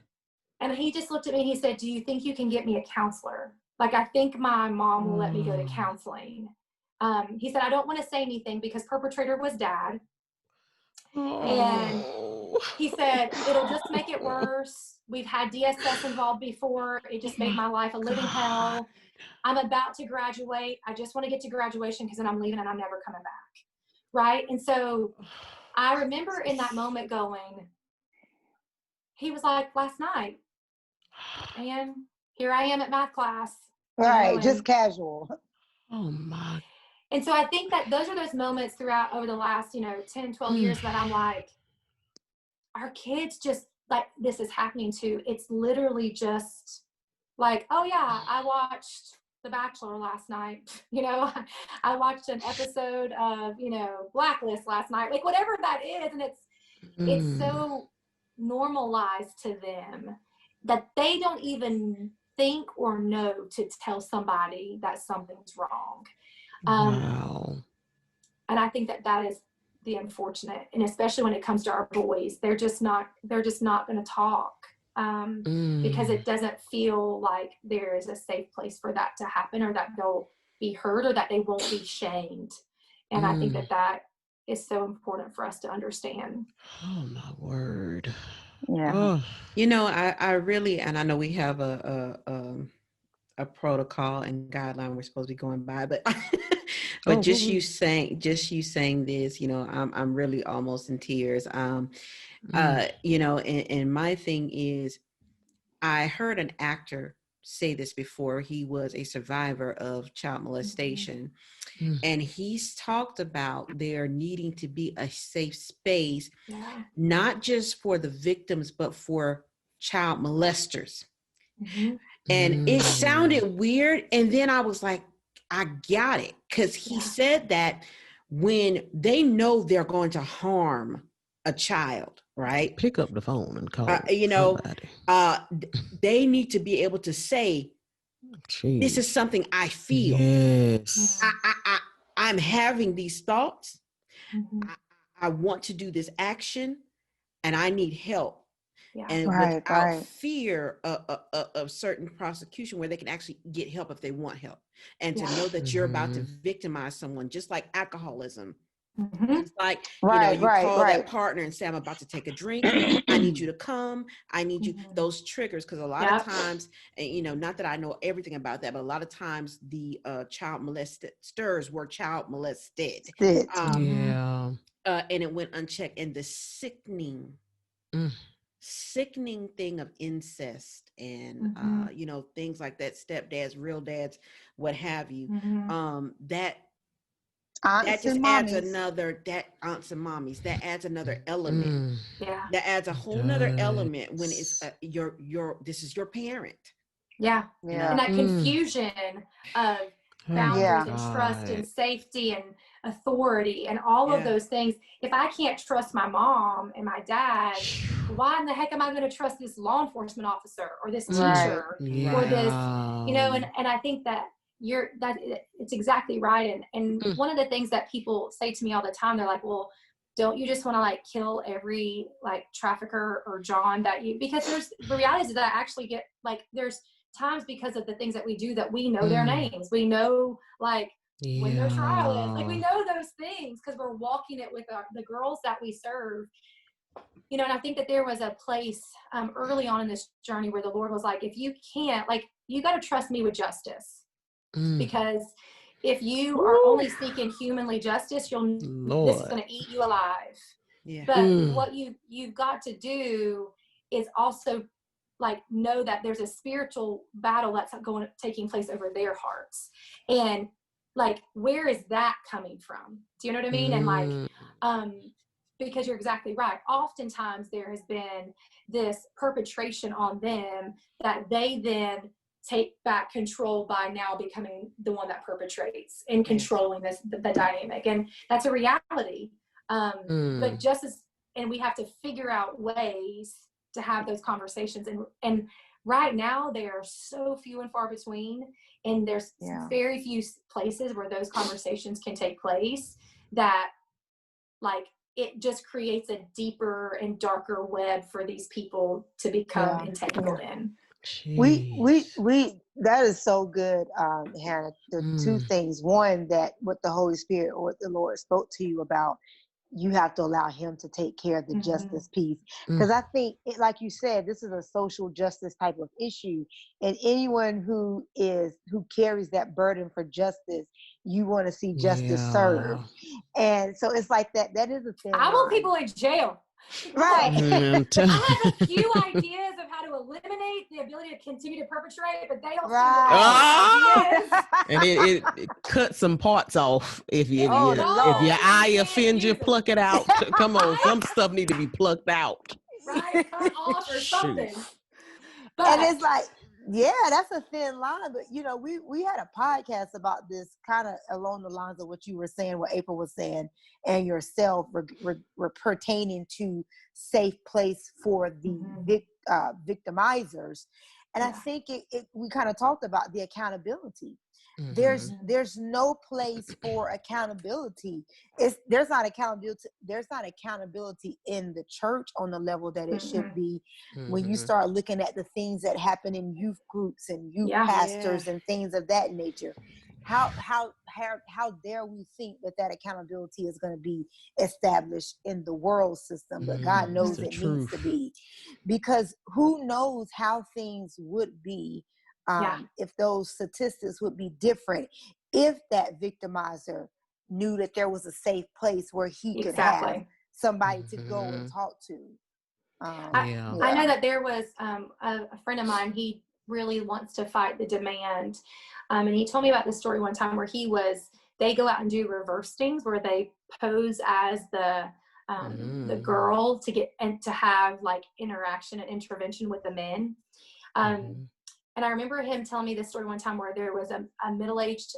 And he just looked at me and he said, do you think you can get me a counselor? Like, I think my mom will let me go to counseling. He said, I don't want to say anything because perpetrator was dad. And he said, it'll just make it worse. We've had DSS involved before. It just made my life a living hell. I'm about to graduate. I just want to get to graduation because then I'm leaving and I'm never coming back. Right. And so I remember in that moment going, he was like, last night, and here I am at math class. Right. Just casual. Oh my. And so I think that those are those moments throughout over the last, 10, 12 years that I'm like, our kids just like, this is happening to, it's literally just like, oh yeah, I watched The Bachelor last night. I watched an episode of, Blacklist last night, like whatever that is. And it's so normalized to them that they don't even think or know to tell somebody that something's wrong. Wow. And I think that is the unfortunate, and especially when it comes to our boys, they're just not going to talk because it doesn't feel like there is a safe place for that to happen, or that they'll be heard, or that they won't be shamed. And I think that is so important for us to understand. Oh my word. Yeah. Oh. I really, and I know we have a protocol and guideline we're supposed to be going by, but just you saying this, I'm really almost in tears. And my thing is, I heard an actor say this before. He was a survivor of child molestation. And he's talked about there needing to be a safe space, not just for the victims, but for child molesters. And it sounded weird. And then I was like, I got it. Because he said that when they know they're going to harm a child, right? Pick up the phone and call somebody. They need to be able to say, this is something I feel. Yes. I'm having these thoughts. I want to do this action and I need help. And without fear of certain prosecution, where they can actually get help if they want help. And to know that you're about to victimize someone, just like alcoholism. Just like, you call that partner and say, I'm about to take a drink. I need you to come. I need you. Those triggers, because a lot of times, not that I know everything about that, but a lot of times the child molesters were child molested. And it went unchecked. And the sickening thing of incest and things like that, stepdads, real dads, what have you, that just adds another, that aunts and mommies, that adds another element. That adds a whole nother element when it's this is your parent. And that confusion of boundaries and trust and safety and authority and all of those things. If I can't trust my mom and my dad, why in the heck am I going to trust this law enforcement officer or this teacher or this, and I think that it's exactly right. And one of the things that people say to me all the time, they're like, well, don't you just want to like kill every like trafficker or John because the reality is that I actually get like, there's times because of the things that we do that we know their names. We know like when their trial is, like we know those things because we're walking it with the girls that we serve. And I think that there was a place early on in this journey where the Lord was like, if you can't, like, you got to trust me with justice. Because if you are only seeking humanly justice, this is going to eat you alive. But what you've got to do is also like know that there's a spiritual battle that's taking place over their hearts. And like, where is that coming from? Do you know what I mean? And like, because you're exactly right. Oftentimes there has been this perpetration on them that they then take back control by now becoming the one that perpetrates and controlling the dynamic. And that's a reality. But and we have to figure out ways to have those conversations. And right now they are so few and far between. And there's very few places where those conversations can take place that like it just creates a deeper and darker web for these people to become entangled in. We that is so good, Hannah. The two things: one, that what the Holy Spirit or what the Lord spoke to you about, you have to allow Him to take care of the justice piece. Because I think, like you said, this is a social justice type of issue, and anyone who carries that burden for justice, you want to see justice served. And so it's like that. That is a thin line. I want people in jail. Right. I have a few ideas of how to eliminate the ability to continue to perpetrate, but they don't and it cuts some parts off. If your eye offends you, pluck it out. Come on, some stuff need to be plucked out. Right, cut off or something. But, and it's like, that's a thin line. But we had a podcast about this, kind of along the lines of what you were saying, what April was saying, and yourself were pertaining to safe place for the victimizers. And I think we kind of talked about the accountability. There's no place for accountability. There's not accountability in the church on the level that it should be. When you start looking at the things that happen in youth groups and youth pastors and things of that nature, how dare we think that accountability is going to be established in the world system? But God knows it needs to be, because who knows how things would be if those statistics would be different if that victimizer knew that there was a safe place where he could have somebody to go and talk to. I know that there was a friend of mine, he really wants to fight the demand. And he told me about this story one time where they go out and do reverse stings where they pose as the girl to get and to have like interaction and intervention with the men. And I remember him telling me this story one time where there was a middle-aged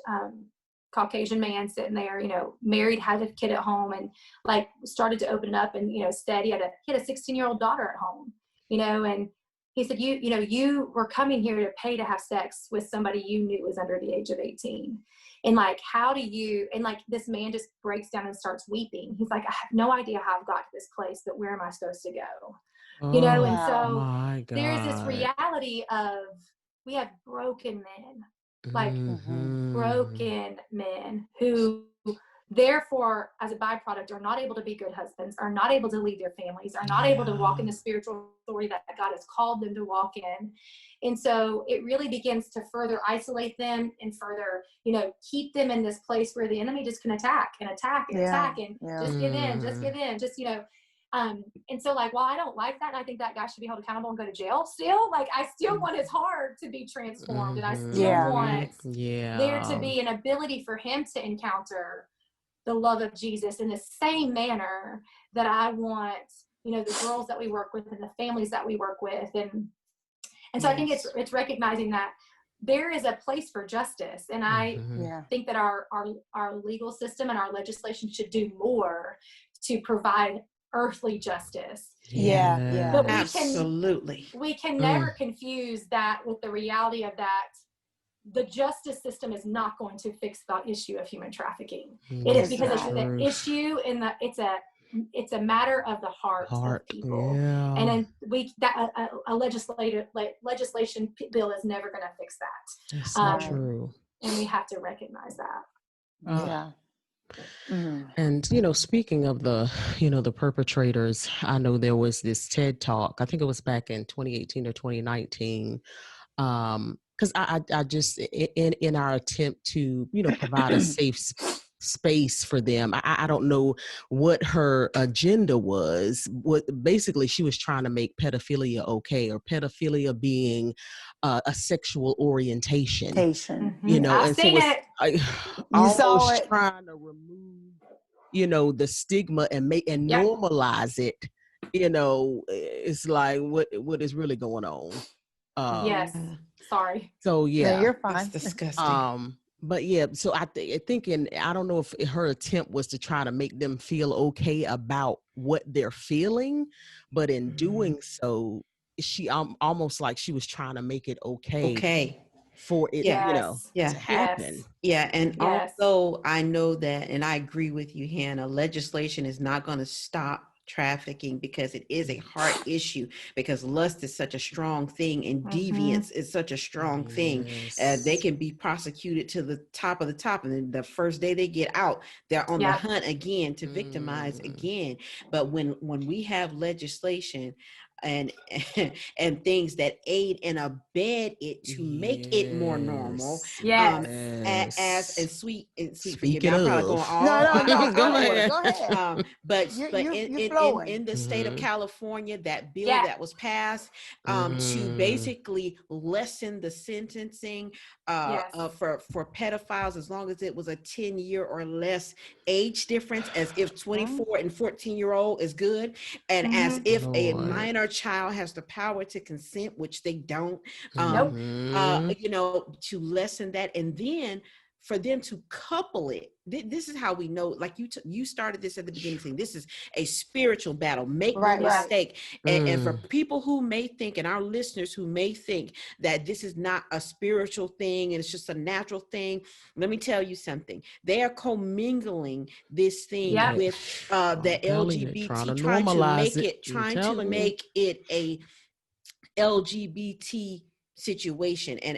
Caucasian man sitting there, married, had a kid at home, and like started to open up and, said he had a 16-year-old daughter at home, and he said, you were coming here to pay to have sex with somebody you knew was under the age of 18. And like, and like this man just breaks down and starts weeping. He's like, I have no idea how I've got to this place, but where am I supposed to go? And so there's this reality of, we have broken men, like broken men who therefore, as a byproduct, are not able to be good husbands, are not able to lead their families, are not able to walk in the spiritual authority that God has called them to walk in. And so it really begins to further isolate them and further, keep them in this place where the enemy just can attack and attack and attack and just give in, and so like, well, I don't like that. And I think that guy should be held accountable and go to jail still. Like, I still want his heart to be transformed. And I still want there to be an ability for him to encounter the love of Jesus in the same manner that I want, the girls that we work with and the families that we work with. And so I think it's recognizing that there is a place for justice. And I think that our legal system and our legislation should do more to provide earthly justice. But we can never confuse that with the reality of that the justice system is not going to fix the issue of human trafficking. It is because it's an issue it's a matter of the heart of people. And then a legislation bill is never going to fix that. That's so true. And we have to recognize that. And, speaking of the perpetrators, I know there was this TED Talk, I think it was back in 2018 or 2019, because I just, in our attempt to, provide a safe space for them, I don't know what her agenda was. What basically she was trying to make pedophilia okay, or pedophilia being a sexual orientation. I've seen it. Almost trying to remove, the stigma and normalize it. It's like what is really going on. Yes. Sorry. So No, you're fine. It's disgusting. But so I thinking, I don't know if her attempt was to try to make them feel okay about what they're feeling, but in doing so, she almost like she was trying to make it okay for it, Yeah. Yes. Yeah. to happen. Yes. Yeah, and Yes. although I know that, and I agree with you, Hannah, legislation is not going to stop trafficking because it is a hard issue, because lust is such a strong thing and deviance is such a strong thing. They Yes. can be prosecuted to the top of the top, and then the first day they get out, they're on the Yep. hunt again to victimize again. But when we have legislation and and things that aid and abet it to make it more normal, Yes. as Yes. and sweet forgive me, Speaking I'm probably going of, No, all no, no. out go of order. ahead. Go ahead. But You're flowing. in the state of California, that bill Yes. that was passed to basically lessen the sentencing Yes. for pedophiles, as long as it was a 10-year or less age difference, as if 24 and 14-year-old is good, and as if a Lord. minor child has the power to consent, which they don't. Nope. You know, to lessen that, and then for them to couple it. This is how we know, like you started this at the beginning, saying this is a spiritual battle. Make no Right, right. mistake. And for people who may think, and our listeners who may think that this is not a spiritual thing and it's just a natural thing, let me tell you something. They are commingling this thing Yep. with the LGBT, trying to make it a LGBT situation. And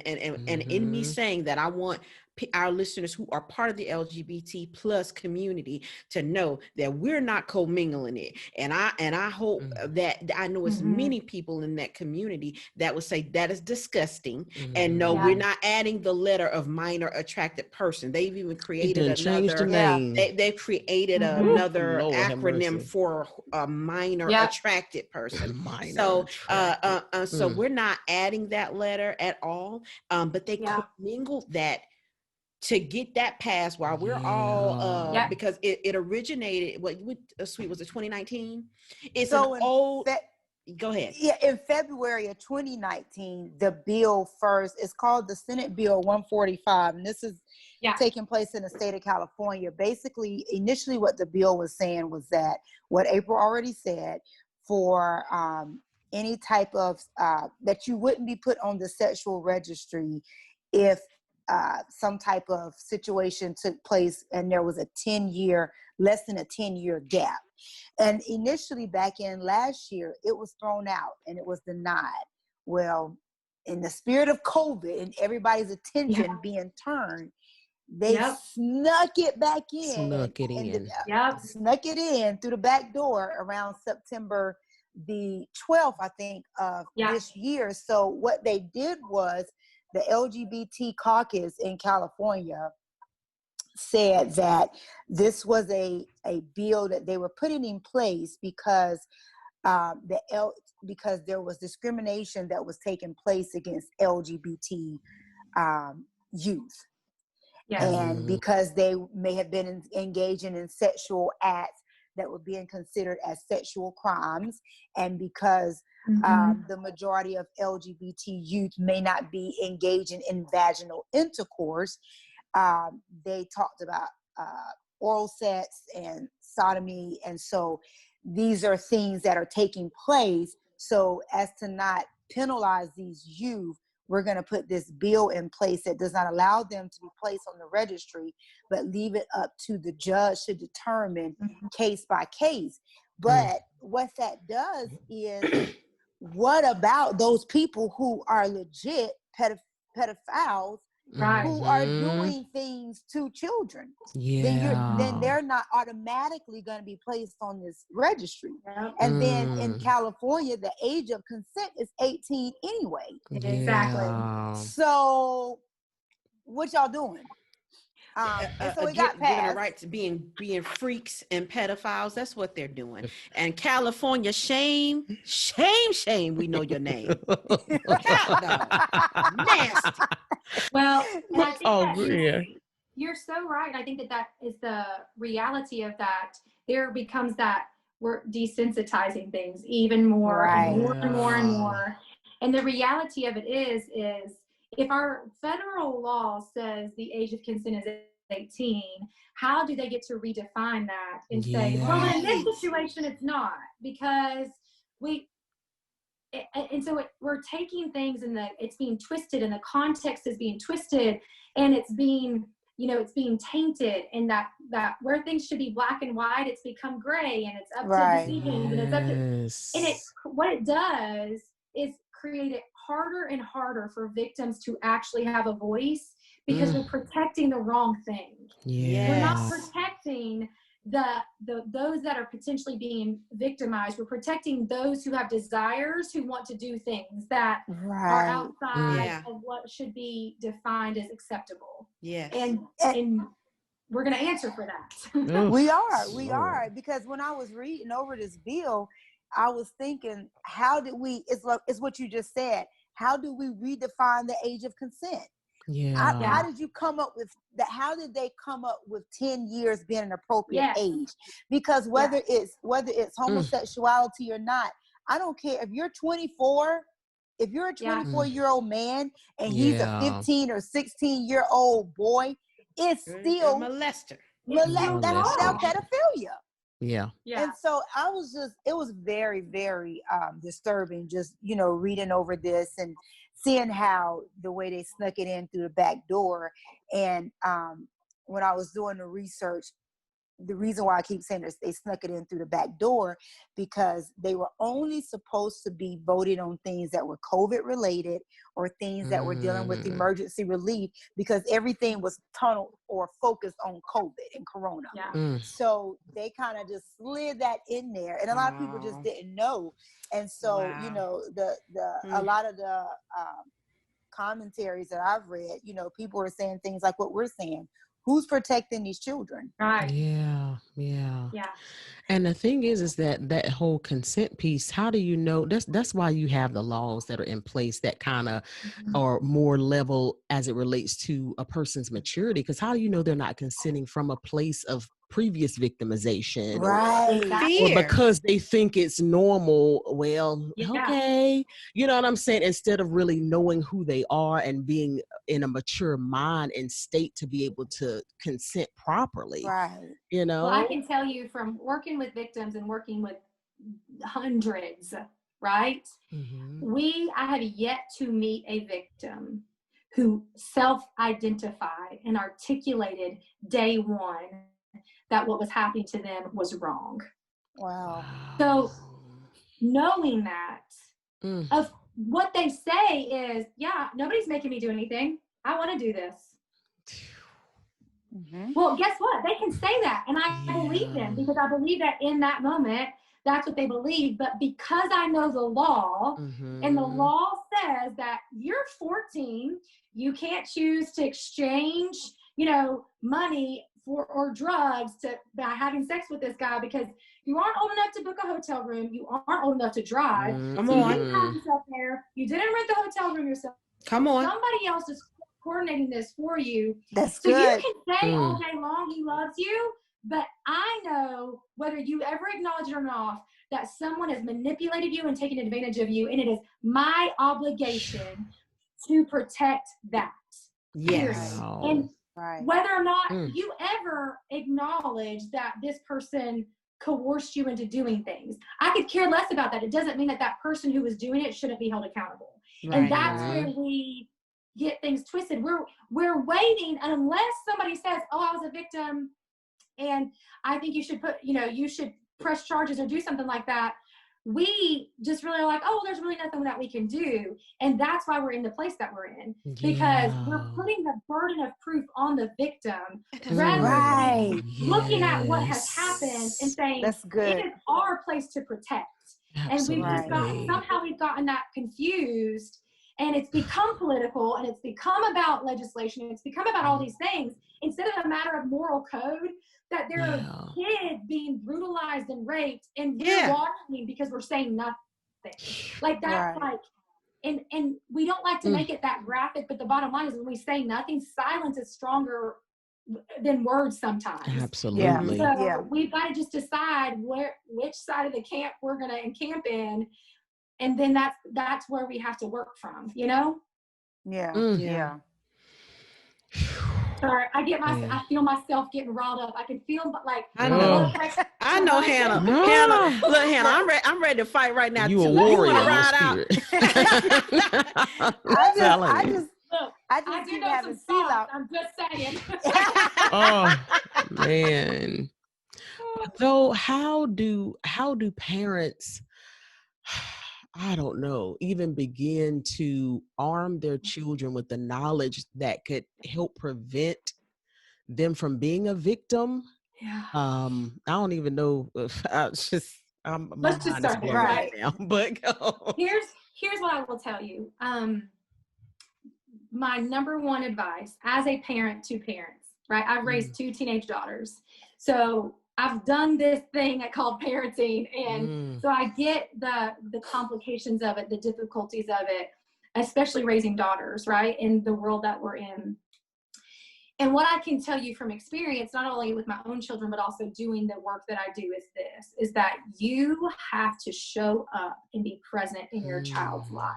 in me saying that, I want our listeners who are part of the LGBT plus community to know that we're not commingling it. And I hope that I know it's many people in that community that would say that is disgusting. And no, we're not adding the letter of minor attracted person. They've even created Changed the another. name. They've created another Lord have acronym mercy. for a minor attracted person. Minor So attracted. so we're not adding that letter at all. But they commingled that to get that passed while we're all because it originated, what Sweet, was it 2019? It's So an old go ahead. Yeah, in February of 2019, the bill first, it's called the Senate Bill 145, and this is taking place in the state of California. Basically, initially what the bill was saying was that what April already said, for any type of, that you wouldn't be put on the sexual registry if some type of situation took place and there was a 10-year, less than a 10-year gap. And initially back in last year, it was thrown out and it was denied. Well, in the spirit of COVID and everybody's attention being turned, they snuck it back in. Snuck it in through the back door around September the 12th, I think, of this year. So what they did was the LGBT caucus in California said that this was a bill that they were putting in place because because there was discrimination that was taking place against LGBT youth. And because they may have been engaging in sexual acts that were being considered as sexual crimes, and because the majority of LGBT youth may not be engaging in vaginal intercourse, they talked about oral sex and sodomy. And so these are things that are taking place. So as to not penalize these youth, we're going to put this bill in place that does not allow them to be placed on the registry, but leave it up to the judge to determine case by case. But what that does is, what about those people who are legit pedophiles who are doing things to children? Then they're not automatically going to be placed on this registry. And then in California, the age of consent is 18 anyway. Exactly. So what y'all doing? And so it got passed. Giving a right to being freaks and pedophiles. That's what they're doing. And California, shame. We know your name. Look out, dog. Nasty. Well, and I think you're so right. I think that is the reality of that. There becomes that we're desensitizing things even more and more and more and more. And the reality of it is if our federal law says the age of consent is 18, how do they get to redefine that and say, well, in this situation, it's not, because and so we're taking things it's being twisted, and the context is being twisted, and it's being, it's being tainted, and that where things should be black and white, it's become gray, and it's up to decisions, and it's up to, and what it does is create it harder and harder for victims to actually have a voice, because we're protecting the wrong thing. We're not protecting those that are potentially being victimized. We're protecting those who have desires, who want to do things that are outside of what should be defined as acceptable. Yes. And we're going to answer for that. We are, because when I was reading over this bill, I was thinking, how did we, it's what you just said, how do we redefine the age of consent? How did you come up with that? How did they come up with 10 years being an appropriate age? Because whether it's homosexuality or not, I don't care if you're 24, if you're a 24-year-old man and he's a 15 or 16-year-old boy, it's still molester. That's still pedophilia. Yeah. And so it was very, very disturbing just, reading over this and seeing how the way they snuck it in through the back door. And when I was doing the research, the reason why I keep saying this, they snuck it in through the back door, because they were only supposed to be voting on things that were COVID related or things that were dealing with emergency relief, because everything was tunneled or focused on COVID and Corona. So they kind of just slid that in there, and a lot of people just didn't know. And so, a lot of the commentaries that I've read, people are saying things like what we're saying. Who's protecting these children? Right. Yeah. And the thing is that whole consent piece, how do you know? That's why you have the laws that are in place that kind of are more level as it relates to a person's maturity. Because how do you know they're not consenting from a place of previous victimization, or because they think it's normal? Well, okay, you know what I'm saying? Instead of really knowing who they are and being in a mature mind and state to be able to consent properly. Well, I can tell you from working with victims and working with hundreds, right? I have yet to meet a victim who self-identified and articulated day one that what was happening to them was wrong. Wow. So knowing that, of what they say is, nobody's making me do anything. I want to do this. Well, guess what? They can say that, and I believe them, because I believe that in that moment, that's what they believe. But because I know the law, and the law says that you're 14, you can't choose to exchange, money or drugs by having sex with this guy, because you aren't old enough to book a hotel room. You aren't old enough to drive. So you didn't have yourself there. You didn't rent the hotel room yourself. Come on. Somebody else is coordinating this for you. That's so good. You can say all day long he loves you, but I know, whether you ever acknowledge it or not, that someone has manipulated you and taken advantage of you, and it is my obligation to protect that. Yes. And whether or not you ever acknowledge that this person coerced you into doing things, I could care less about that. It doesn't mean that that person who was doing it shouldn't be held accountable. And that's where we get things twisted. We're waiting unless somebody says, I was a victim and I think you should you should press charges or do something like that. We just really are like, there's really nothing that we can do. And that's why we're in the place that we're in, because we're putting the burden of proof on the victim rather than looking at what has happened and saying, that's good. It is our place to protect. Absolutely. And we've gotten that confused, and it's become political, and it's become about legislation. It's become about all these things instead of a matter of moral code, that there are kids being brutalized and raped, and we're watching because we're saying nothing. Like that's and we don't like to make it that graphic, but the bottom line is when we say nothing, silence is stronger than words sometimes. Absolutely. So we've got to just decide which side of the camp we're going to encamp in, and then that's where we have to work from, Yeah. Sorry, Yeah. I feel myself getting riled up. I can feel like I the know. blood pressure. I know, Hannah. No. Hannah, look, Hannah, I'm ready to fight right now. You a too. warrior wanna in the ride out? spirit. I'm telling you. Look, I I just do keep know having some sea songs. life. I'm just saying. Oh man. Though how do parents, I don't know, even begin to arm their children with the knowledge that could help prevent them from being a victim? Yeah. I don't even know if my Let's just mind is start there, blown right? right now. But go. Here's what I will tell you. My number one advice as a parent to parents, right? I've raised two teenage daughters. So I've done this thing called parenting. And so I get the complications of it, the difficulties of it, especially raising daughters, right? In the world that we're in. And what I can tell you from experience, not only with my own children, but also doing the work that I do is that you have to show up and be present in your child's life.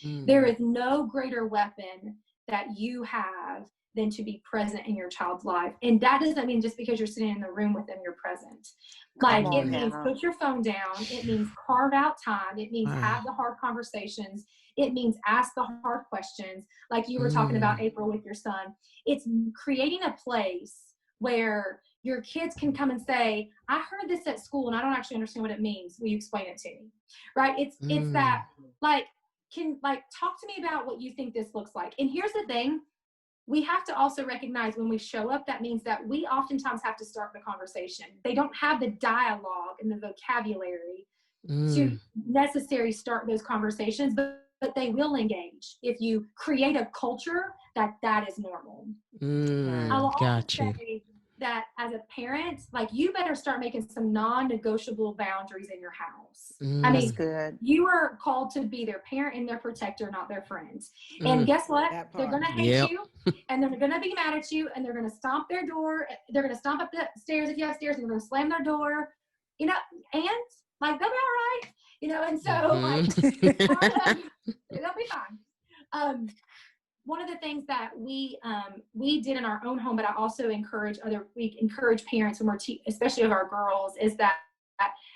There is no greater weapon that you have than to be present in your child's life. And that doesn't mean just because you're sitting in the room with them, you're present. Like it means put your phone down. It means carve out time. It means have the hard conversations. It means ask the hard questions. Like you were talking about, April, with your son. It's creating a place where your kids can come and say, I heard this at school and I don't actually understand what it means. Will you explain it to me? Right? It's that talk to me about what you think this looks like. And here's the thing. We have to also recognize when we show up, that means that we oftentimes have to start the conversation. They don't have the dialogue and the vocabulary to necessarily start those conversations, but they will engage if you create a culture that is normal. I will also say that as a parent, like you better start making some non-negotiable boundaries in your house. I mean, good. You are called to be their parent and their protector, not their friends. And guess what? They're going to hate you, and they're going to be mad at you, and they're going to stomp their door. They're going to stomp up the stairs if you have stairs, and they're going to slam their door, and like, they'll be all right, and so like, they'll be fine. One of the things that we did in our own home, but I also encourage parents when we're especially of our girls, is that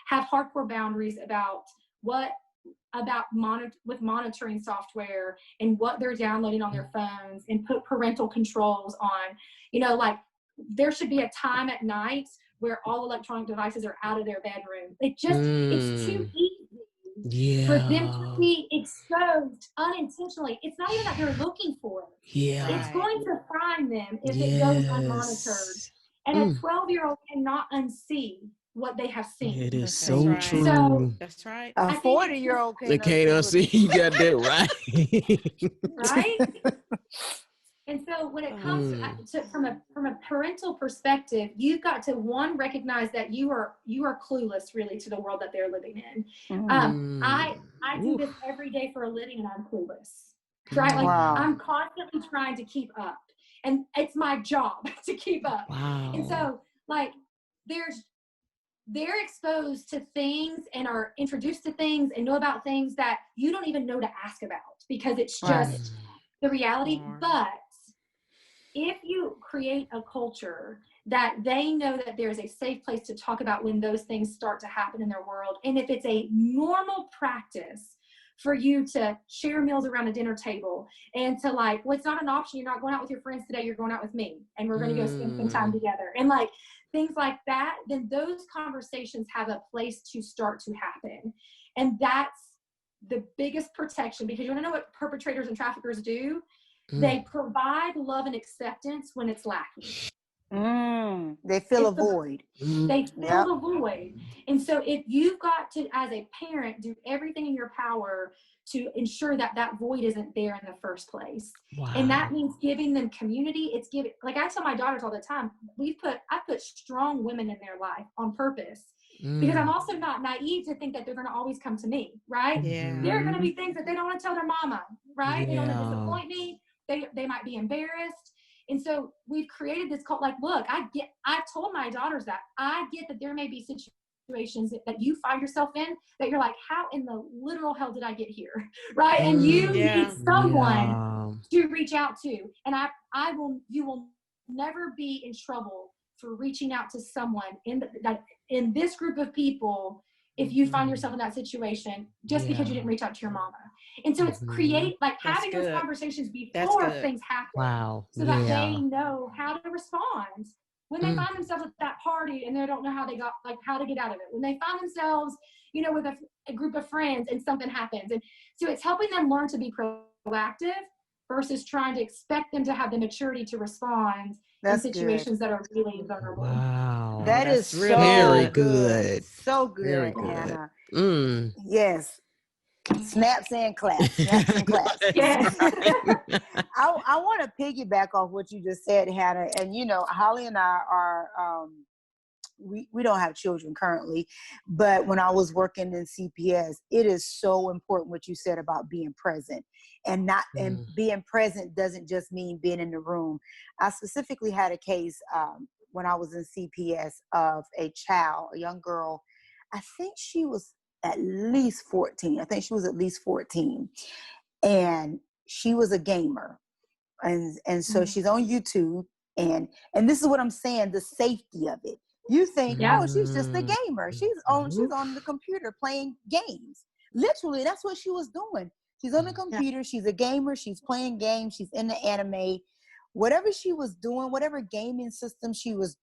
have hardcore boundaries about with monitoring software and what they're downloading on their phones, and put parental controls on. Like there should be a time at night where all electronic devices are out of their bedroom. It's too easy for them to be exposed unintentionally. It's not even that they're looking for it. It's going to find them if it goes unmonitored. And a 12-year-old cannot unsee what they have seen. It is so true. So, that's right. A 40-year-old can't unsee. You got that right. And so when it comes to from a parental perspective, you've got to recognize that you are clueless really to the world that they're living in. I do this every day for a living, and I'm clueless. Right? Like I'm constantly trying to keep up, and it's my job to keep up. And so like they're exposed to things and are introduced to things and know about things that you don't even know to ask about, because it's just the reality. But if you create a culture that they know that there's a safe place to talk about when those things start to happen in their world, and if it's a normal practice for you to share meals around a dinner table, and to it's not an option. You're not going out with your friends today. You're going out with me, and we're going to go spend some time together. And things like that, then those conversations have a place to start to happen. And that's the biggest protection, because you want to know what perpetrators and traffickers do? They provide love and acceptance when it's lacking. They fill a void. They fill the void. And so if you've got to, as a parent, do everything in your power to ensure that that void isn't there in the first place. And that means giving them community. It's like I tell my daughters all the time, I put strong women in their life on purpose, because I'm also not naive to think that they're going to always come to me, right? There are going to be things that they don't want to tell their mama, right? They don't want to disappoint me. They might be embarrassed. And so we've created this cult. Like, look, I told my daughters that I get that there may be situations that you find yourself in that you're like, how in the literal hell did I get here? Right. And you need someone to reach out to. And you will never be in trouble for reaching out to someone in this group of people if you find yourself in that situation just because you didn't reach out to your mama. And so it's create like having those conversations before things happen. Wow. So that they know how to respond when they find themselves at that party and they don't know how to get out of it. When they find themselves, you know, with a group of friends and something happens. And so it's helping them learn to be proactive versus trying to expect them to have the maturity to respond in situations that are really vulnerable. Wow. That is really very good. good. So good, Very good. Hannah. Yes. Snaps and claps. Snaps and claps. Yes. I want to piggyback off what you just said, Hannah. And, you know, Holly and I are, we don't have children currently, but when I was working in CPS, it is so important what you said about being present. And being present doesn't just mean being in the room. I specifically had a case when I was in CPS of a young girl. I think she was at least 14. I think she was at least 14. And she was a gamer. And so she's on YouTube. And this is what I'm saying, the safety of it. You think, oh, she's just a gamer. She's on the computer playing games. Literally, that's what she was doing. She's on the computer. She's a gamer. She's playing games. She's in the anime. Whatever she was doing, whatever gaming system she was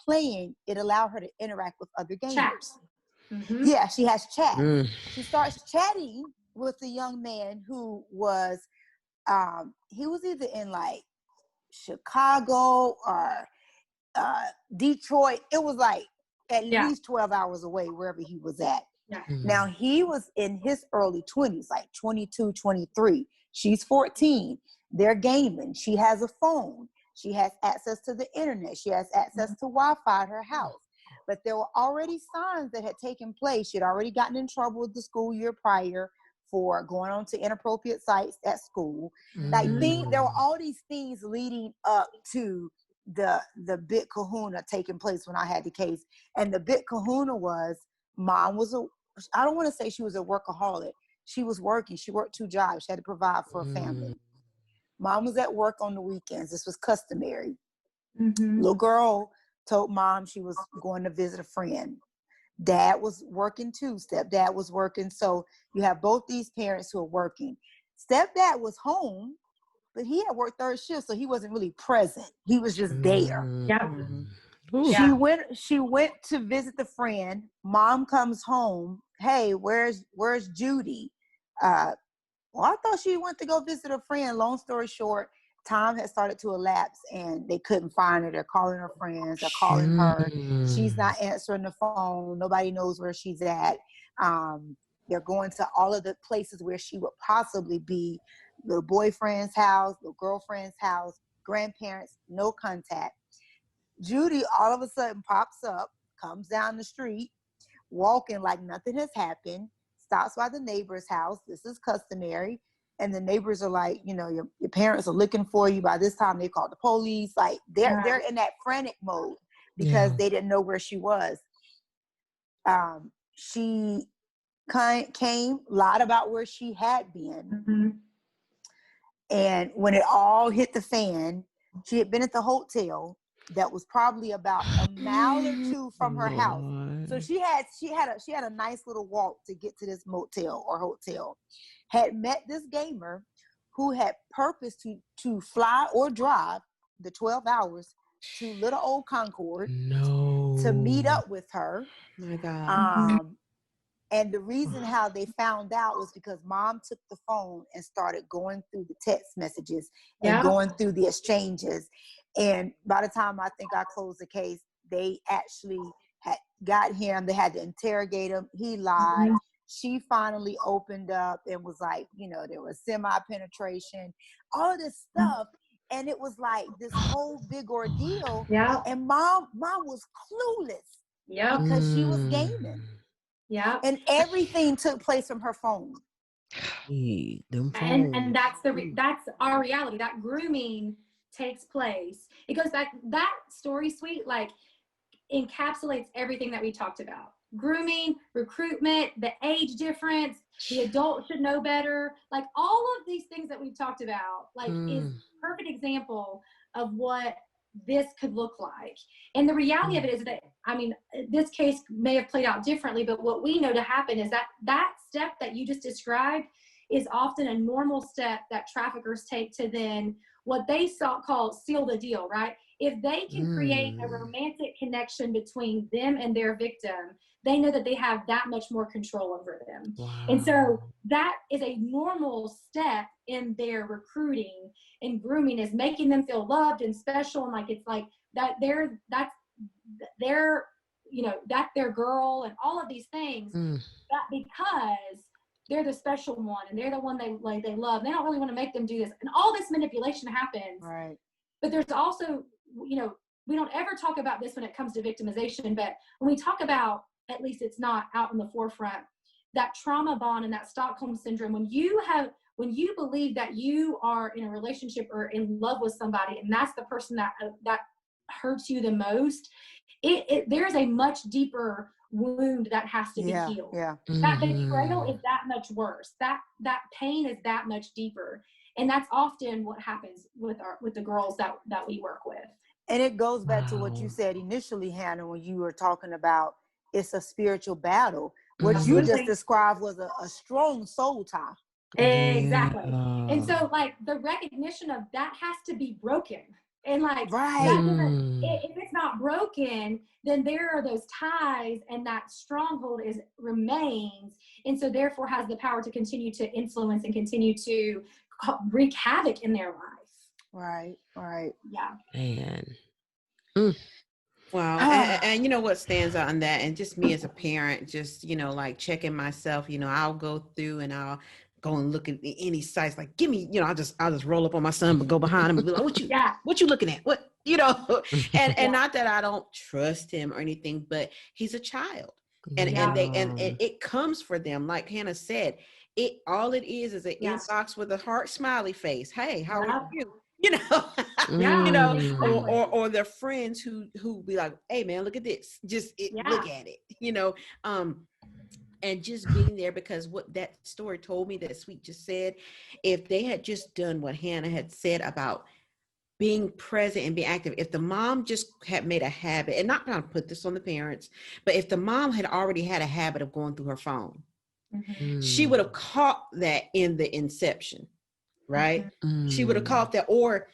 playing, it allowed her to interact with other gamers. Yeah, she has chat. She starts chatting with a young man who was, he was either in like Chicago or Detroit. It was like at least 12 hours away wherever he was at. Now he was in his early 20s, like 22, 23. She's 14. They're gaming. She has a phone. She has access to the internet. She has access to Wi-Fi at her house. But there were already signs that had taken place. She had already gotten in trouble with the school year prior for going on to inappropriate sites at school. Like there were all these things leading up to the big kahuna taking place when I had the case. And the big kahuna was, mom was I don't want to say she was a workaholic. She was working. She worked 2 jobs. She had to provide for a family. Mom was at work on the weekends. This was customary. Little girl told mom she was going to visit a friend. Dad was working too. Stepdad was working. So you have both these parents who are working. Stepdad was home, but he had worked 3rd shift, so he wasn't really present. He was just there. She went to visit the friend. Mom comes home. Hey, where's Judy? Well, I thought she went to go visit a friend. Long story short, time had started to elapse and they couldn't find her. They're calling her friends. They're calling her. She's not answering the phone. Nobody knows where she's at. They're going to all of the places where she would possibly be. Little boyfriend's house, little girlfriend's house, grandparents, no contact. Judy all of a sudden pops up, comes down the street, walking like nothing has happened, stops by the neighbor's house. This is customary. And the neighbors are like, you know, your parents are looking for you. By this time, they called the police. Like they're in that frantic mode because they didn't know where she was. She came, lied about where she had been. And when it all hit the fan, she had been at the hotel that was probably about a mile or 2 from her house. So she had a nice little walk to get to this motel or hotel. Had met this gamer who had purpose to fly or drive the 12 hours to little old Concord to meet up with her. My God. And the reason how they found out was because mom took the phone and started going through the text messages and going through the exchanges. And by the time I think I closed the case, they actually had got him. They had to interrogate him. He lied. She finally opened up and was like, you know, there was semi-penetration, all of this stuff. And it was like this whole big ordeal. And mom was clueless because she was gaming. And everything took place from her phone. And that's our reality. That grooming takes place. It goes back, that story suite like encapsulates everything that we talked about. Grooming, recruitment, the age difference, the adult should know better. Like all of these things that we've talked about, like is perfect example of what this could look like. And the reality of it is that, I mean, this case may have played out differently, but what we know to happen is that that step that you just described is often a normal step that traffickers take to then what they call seal the deal, right? If they can create a romantic connection between them and their victim, they know that they have that much more control over them. Wow. And so that is a normal step in their recruiting and grooming, is making them feel loved and special. And like, it's like that that's their girl and all of these things, that because they're the special one and they're the one they love. They don't really want to make them do this. And all this manipulation happens. Right. But there's also, we don't ever talk about this when it comes to victimization, but when we talk about, at least it's not out in the forefront, that trauma bond and that Stockholm syndrome, when you believe that you are in a relationship or in love with somebody, and that's the person that hurts you the most, there's a much deeper wound that has to be healed. Yeah. That betrayal is that much worse. That pain is that much deeper. And that's often what happens with the girls that we work with. And it goes back to what you said initially, Hannah, when you were talking about it's a spiritual battle. What you just described was a strong soul tie. Exactly. And so like the recognition of that has to be broken. And like, if it's not broken, then there are those ties, and that stronghold remains, and so therefore has the power to continue to influence and continue to wreak havoc in their life. Right. Yeah. Man. Wow. And you know what stands out in that, and just me as a parent, just, like checking myself, I'll go through and I'll go and look at any sites, like, give me, I'll just roll up on my son, but go behind him and be like, what you looking at? What, and not that I don't trust him or anything, but he's a child. And it comes for them. Like Hannah said, all it is an inbox with a heart smiley face. Hey, how are you? Or their friends who be like, hey man, look at this. Look at it, and just being there, because what that story told me, that Sweet just said, if they had just done what Hannah had said about being present and being active, if the mom just had made a habit, and not going to put this on the parents, but if the mom had already had a habit of going through her phone, she would have caught that in the inception, right? She would have caught that, or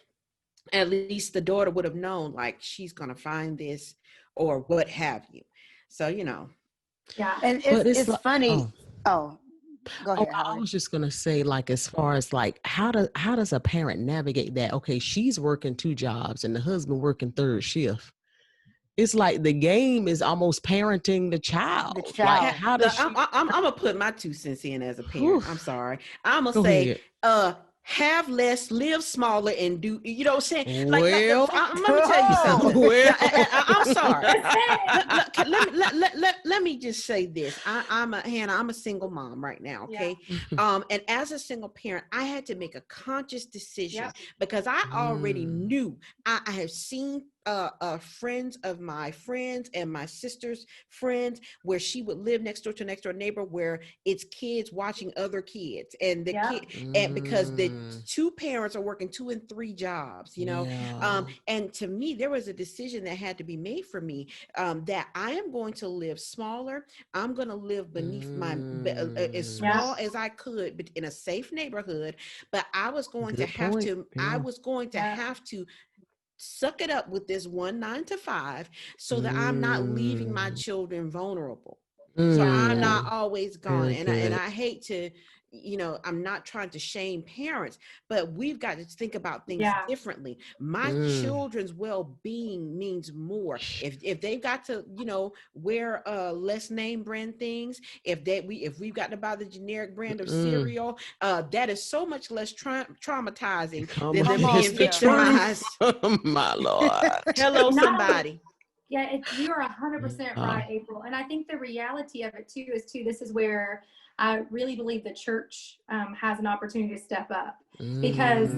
at least the daughter would have known, like, she's going to find this or what have you. So, Yeah. And it's like, funny. Go ahead. I was just gonna say, like, as far as like, how does a parent navigate that? Okay, she's working 2 jobs and the husband working 3rd shift. It's like the game is almost parenting the child. Like, how does I'm gonna put my 2 cents in as a parent. I'm sorry. I'm gonna say, have less, live smaller, and do, you know what I'm saying? Like, let me tell you something. I'm sorry. Let me just say this. Hannah, I'm a single mom right now. Okay. And as a single parent, I had to make a conscious decision because I already knew, I have seen friends of my friends and my sister's friends where she would live next door to a next door neighbor, where it's kids watching other kids, and the kid, and because the 2 parents are working 2 and 3 jobs, and to me, there was a decision that had to be made for me, that I am going to live smaller. I'm going to live beneath my, as small as I could, but in a safe neighborhood. But I was going to have to, I was going to have to suck it up with this 1 9 to 5, so that I'm not leaving my children vulnerable. So I'm not always gone. And I hate to, I'm not trying to shame parents, but we've got to think about things differently. My children's well-being means more. If they've got to, wear less name brand things, if we've got to buy the generic brand of cereal, that is so much less traumatizing than them being victimized. My Lord. Hello, somebody. Yeah, you are 100% right, April. And I think the reality of it too is this is where I really believe the church has an opportunity to step up, because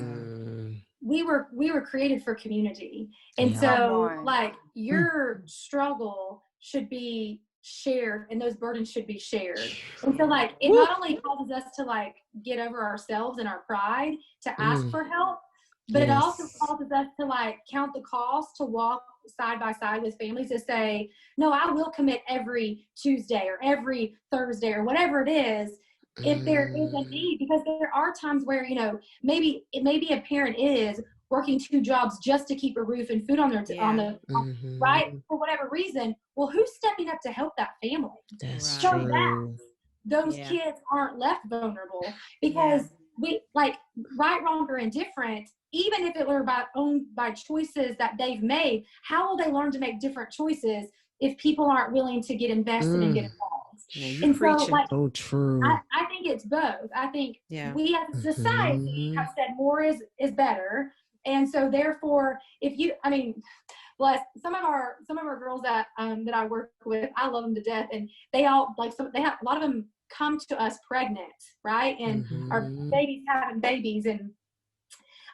we were created for community. And so like your struggle should be shared, and those burdens should be shared. And so like, it not only causes us to like get over ourselves and our pride to ask for help, But it also Yes. causes us to like count the cost to walk side by side with families to say, no, I will commit every Tuesday or every Thursday or whatever it is if there is a need, because there are times where, you know, maybe a parent is working 2 jobs just to keep a roof and food on their right, for whatever reason. Well, who's stepping up to help that family? That's So Right. that true. those kids aren't left vulnerable, because we like, right, wrong, or indifferent, even if it were owned by choices that they've made, how will they learn to make different choices if people aren't willing to get invested and get involved? Yeah, you And so, preaching. like, So true. I think it's both. I think we as a society have said more is better. And so therefore, if you, I mean, bless some of our girls that I work with, I love them to death, and they all like, they have a lot of them come to us pregnant, right? And our babies having babies. And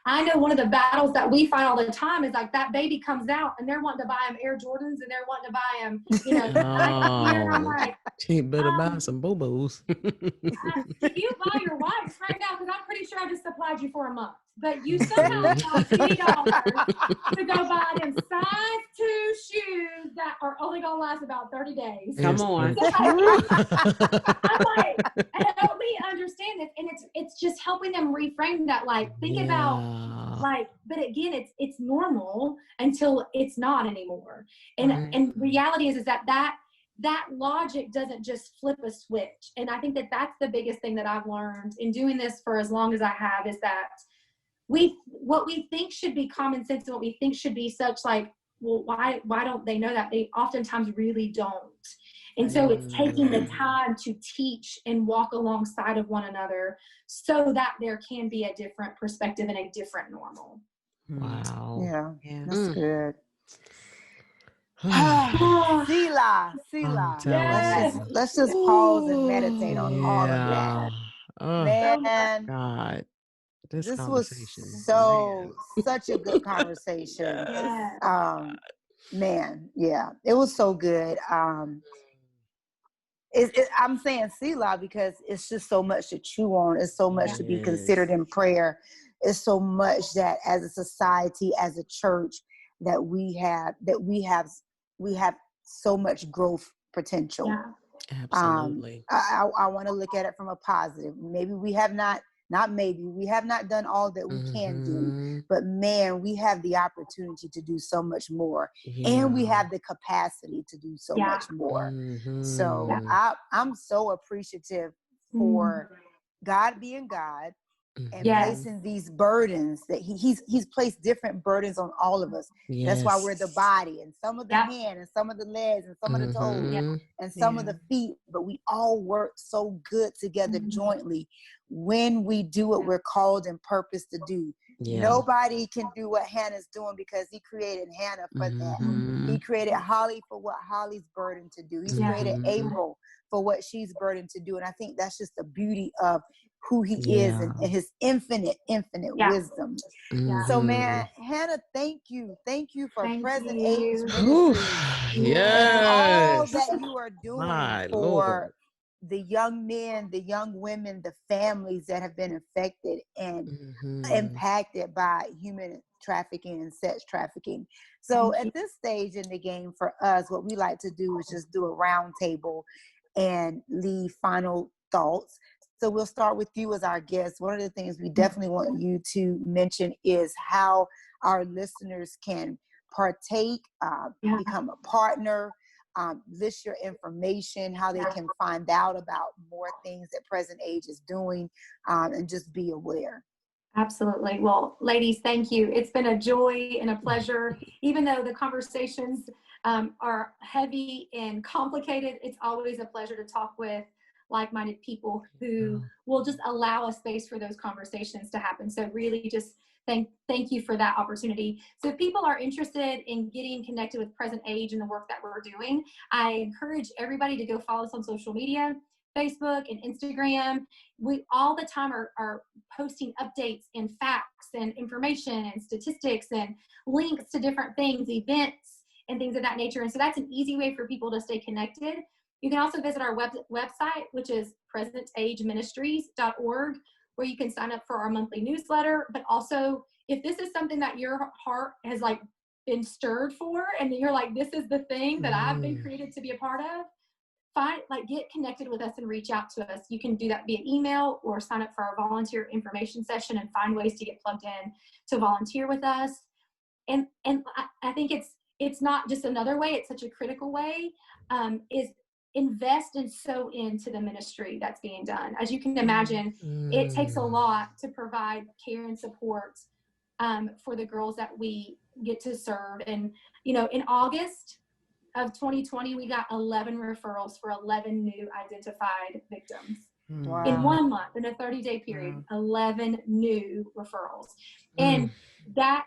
I know one of the battles that we find all the time is like that baby comes out and they're wanting to buy them Air Jordans and they're wanting to buy them, you know, Nike gear. And I'm like, she better buy some boo-boos. can you buy your wife right now? Because I'm pretty sure I just supplied you for a month. But you somehow found $80 to go buy them size 2 shoes that are only going to last about 30 days. Come on. I'm like, help me understand this. And it's just helping them reframe that, like, think about, like, but again, it's normal until it's not anymore. And reality is that logic doesn't just flip a switch. And I think that's the biggest thing that I've learned in doing this for as long as I have, is that what we think should be common sense and what we think should be such, like, well, why don't they know that? They oftentimes really don't. And so it's taking the time to teach and walk alongside of one another so that there can be a different perspective and a different normal. Wow. Yeah. That's good. Selah. Yes. Let's just pause and meditate on all of that. Man, God. This conversation. was such a good conversation. Man, yeah, it was so good. I'm saying Selah because it's just so much to chew on. It's so much to be considered in prayer. It's so much that as a society, as a church, that we have so much growth potential. Yeah. Absolutely. I want to look at it from a positive. Maybe we have not done all that we can do, but man, we have the opportunity to do so much more, and we have the capacity to do so much more. So I'm so appreciative for God being God and placing these burdens that he's placed different burdens on all of us. That's why we're the body, and some of the hand, and some of the legs, and some of the toes, and some of the feet, but we all work so good together jointly when we do what we're called and purposed to do. Nobody can do what Hannah's doing because he created Hannah for that. He created Holly for what Holly's burdened to do. He created April for what she's burdened to do. And I think that's just the beauty of who he is and his infinite wisdom. So man, Hannah, thank you for Present Age Ministries and all that you are doing for the young men, the young women, the families that have been affected and impacted by human trafficking and sex trafficking. So at this stage in the game for us, what we like to do is just do a round table and leave final thoughts. So we'll start with you as our guest. One of the things we definitely want you to mention is how our listeners can partake, become a partner, list your information, how they can find out about more things that Present Age is doing, and just be aware. Absolutely. Well, ladies, thank you. It's been a joy and a pleasure. Even though the conversations are heavy and complicated, it's always a pleasure to talk with like-minded people who will just allow a space for those conversations to happen. So really just thank you for that opportunity. So if people are interested in getting connected with Present Age and the work that we're doing, I encourage everybody to go follow us on social media, Facebook and Instagram. We all the time are posting updates and facts and information and statistics and links to different things, events and things of that nature. And so that's an easy way for people to stay connected. You can also visit our website, which is presentageministries.org, where you can sign up for our monthly newsletter. But also, if this is something that your heart has like been stirred for, and you're like, this is the thing that I've been created to be a part of, get connected with us and reach out to us. You can do that via email or sign up for our volunteer information session and find ways to get plugged in to volunteer with us. And I think it's not just another way, it's such a critical way, is invest and sow into the ministry that's being done. As you can imagine, it takes a lot to provide care and support for the girls that we get to serve. And, in August of 2020, we got 11 referrals for 11 new identified victims. Wow. In 1 month, in a 30-day period, 11 new referrals. And that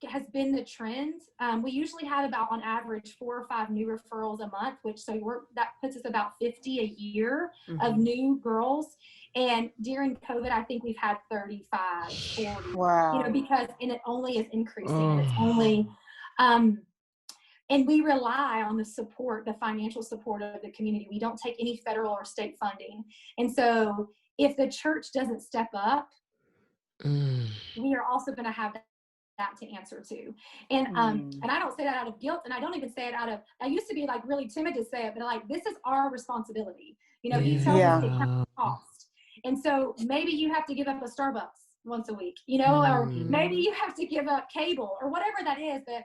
has been the trend. We usually have about, on average, 4 or 5 new referrals a month, that puts us about 50 a year of new girls. And during COVID, I think we've had 35, 40. Wow. Because it only is increasing, and it's only. And we rely on the financial support of the community. We don't take any federal or state funding. And so if the church doesn't step up, we are also going to have that to answer to. And I don't say that out of guilt, and I don't even say it out of, I used to be like really timid to say it, but like, this is our responsibility. He tells us it comes at cost. And so maybe you have to give up a Starbucks once a week, or maybe you have to give up cable or whatever that is. But,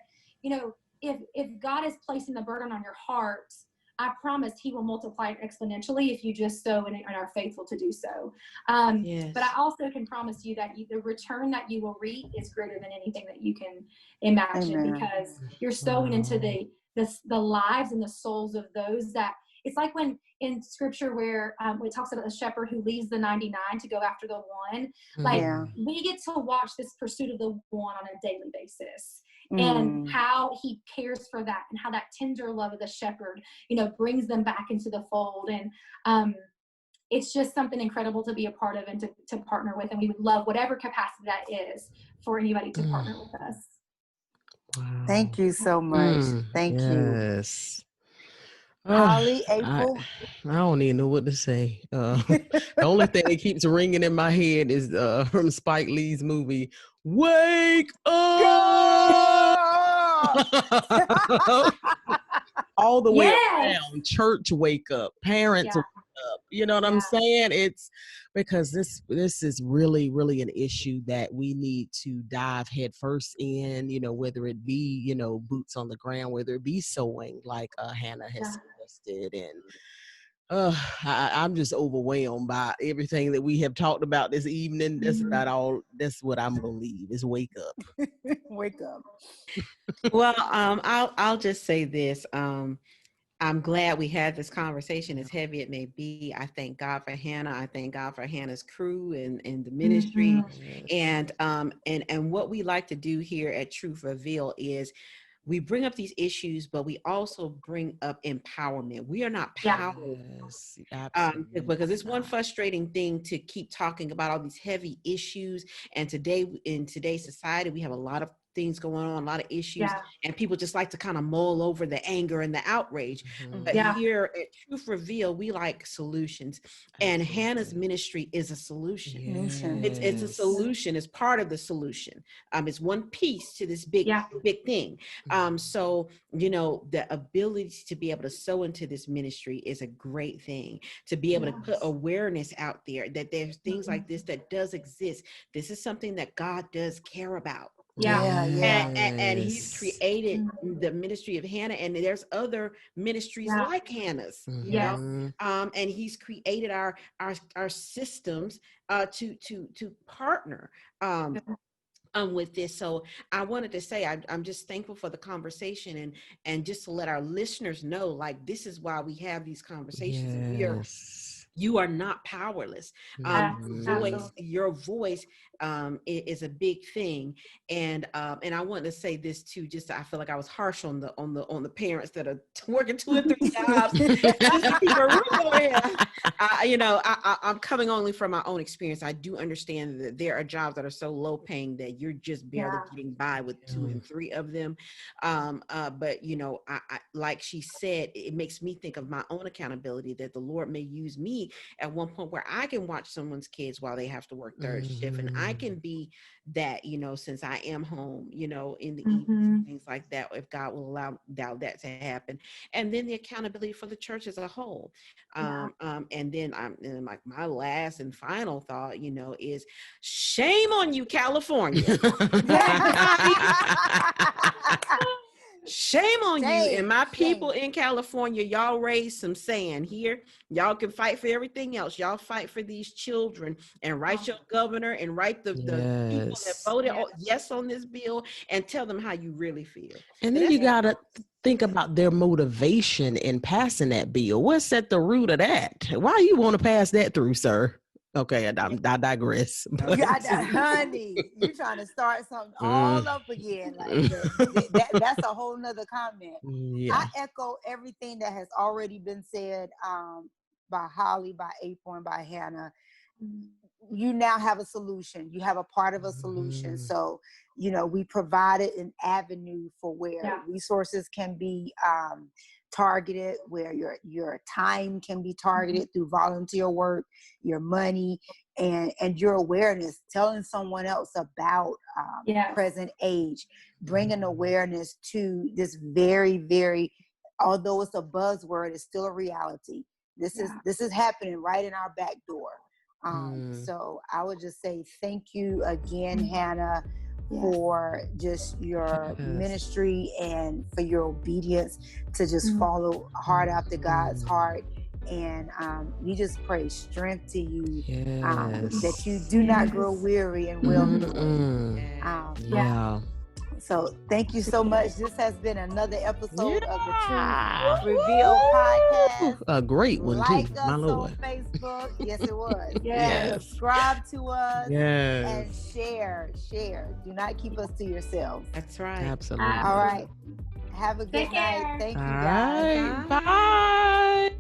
if God is placing the burden on your heart, I promise he will multiply it exponentially if you just sow and are faithful to do so. But I also can promise you that the return that you will reap is greater than anything that you can imagine, because you're sowing into the lives and the souls of those that, it's like when in scripture where it talks about the shepherd who leaves the 99 to go after the one. We get to watch this pursuit of the one on a daily basis. And how he cares for that, and how that tender love of the shepherd, brings them back into the fold. And it's just something incredible to be a part of and to partner with. And we would love whatever capacity that is for anybody to partner with us. Wow. Thank you so much. Thank you. Yes. Holly, April. I don't even know what to say. The only thing that keeps ringing in my head is from Spike Lee's movie, Wake Up! All the way around. Church, wake up. Parents, wake up. You know what I'm saying? It's because this is really, really an issue that we need to dive headfirst in, whether it be, boots on the ground, whether it be sewing like Hannah has suggested. And I'm just overwhelmed by everything that we have talked about this evening. That's about all. That's what I'm gonna leave is wake up. Wake up. Well, I'll just say this. I'm glad we had this conversation, as heavy it may be. I thank God for Hannah. I thank God for Hannah's crew and the ministry. And what we like to do here at Truth Reveal is we bring up these issues, but we also bring up empowerment. We are not powerless. Because it's one frustrating thing to keep talking about all these heavy issues. And today, in today's society, we have a lot of things going on, a lot of issues, and people just like to kind of mull over the anger and the outrage. But here at Truth Reveal, we like solutions. And Hannah's ministry is a solution. It's a solution. It's part of the solution. It's one piece to this big thing. So, the ability to be able to sow into this ministry is a great thing. To be able to put awareness out there that there's things like this that does exist. This is something that God does care about. And he's created the ministry of Hannah, and there's other ministries like Hannah's, and he's created our systems to partner with this. So I wanted to say I'm just thankful for the conversation, and just to let our listeners know, like, this is why we have these conversations. You are not powerless. Your voice is a big thing. And I want to say this too. Just I feel like I was harsh on the parents that are working 2 and 3 jobs. Just to keep a roof over here. I'm coming only from my own experience. I do understand that there are jobs that are so low paying that you're just barely getting by with 2 and 3 of them. But I like she said, it makes me think of my own accountability, that the Lord may use me at one point where I can watch someone's kids while they have to work third shift, and I I can be that, you know, since I am home, you know, in the Mm-hmm. evenings, things like that, if God will allow that to happen. And then the accountability for the church as a whole. And then and like my last and final thought, you know, is shame on you, California. Shame on you and my people in California. Y'all raised some sand here. Y'all can fight for everything else. Y'all fight for these children and write your governor and write the people that voted yes on this bill and tell them how you really feel. And then you gotta think about their motivation in passing that bill. What's at the root of that? Why you want to pass that through, sir? Okay, I digress. Honey, you're trying to start something all up again. Like that's a whole nother comment. Yeah. I echo everything that has already been said by Holly, by April, and by Hannah. You now have a solution. You have a part of a solution. So, you know, we provided an avenue for where resources can be targeted, where your time can be targeted through volunteer work, your money, and your awareness, telling someone else about present age, bringing awareness to this very, very, although it's a buzzword, it's still a reality. This is happening right in our back door. So I would just say thank you again, Hannah, for just your ministry and for your obedience to just follow hard after God's heart. And we just pray strength to you, that you do not grow weary and well-doing. So thank you so much. This has been another episode of the Truth Revealed podcast. A great one, like too. us My Lord. on Facebook. Yes, it was. Yes. Subscribe to us. Yes. And share. Do not keep us to yourselves. That's right. Absolutely. All right. Have a good night. Thank you, guys. All right. Bye.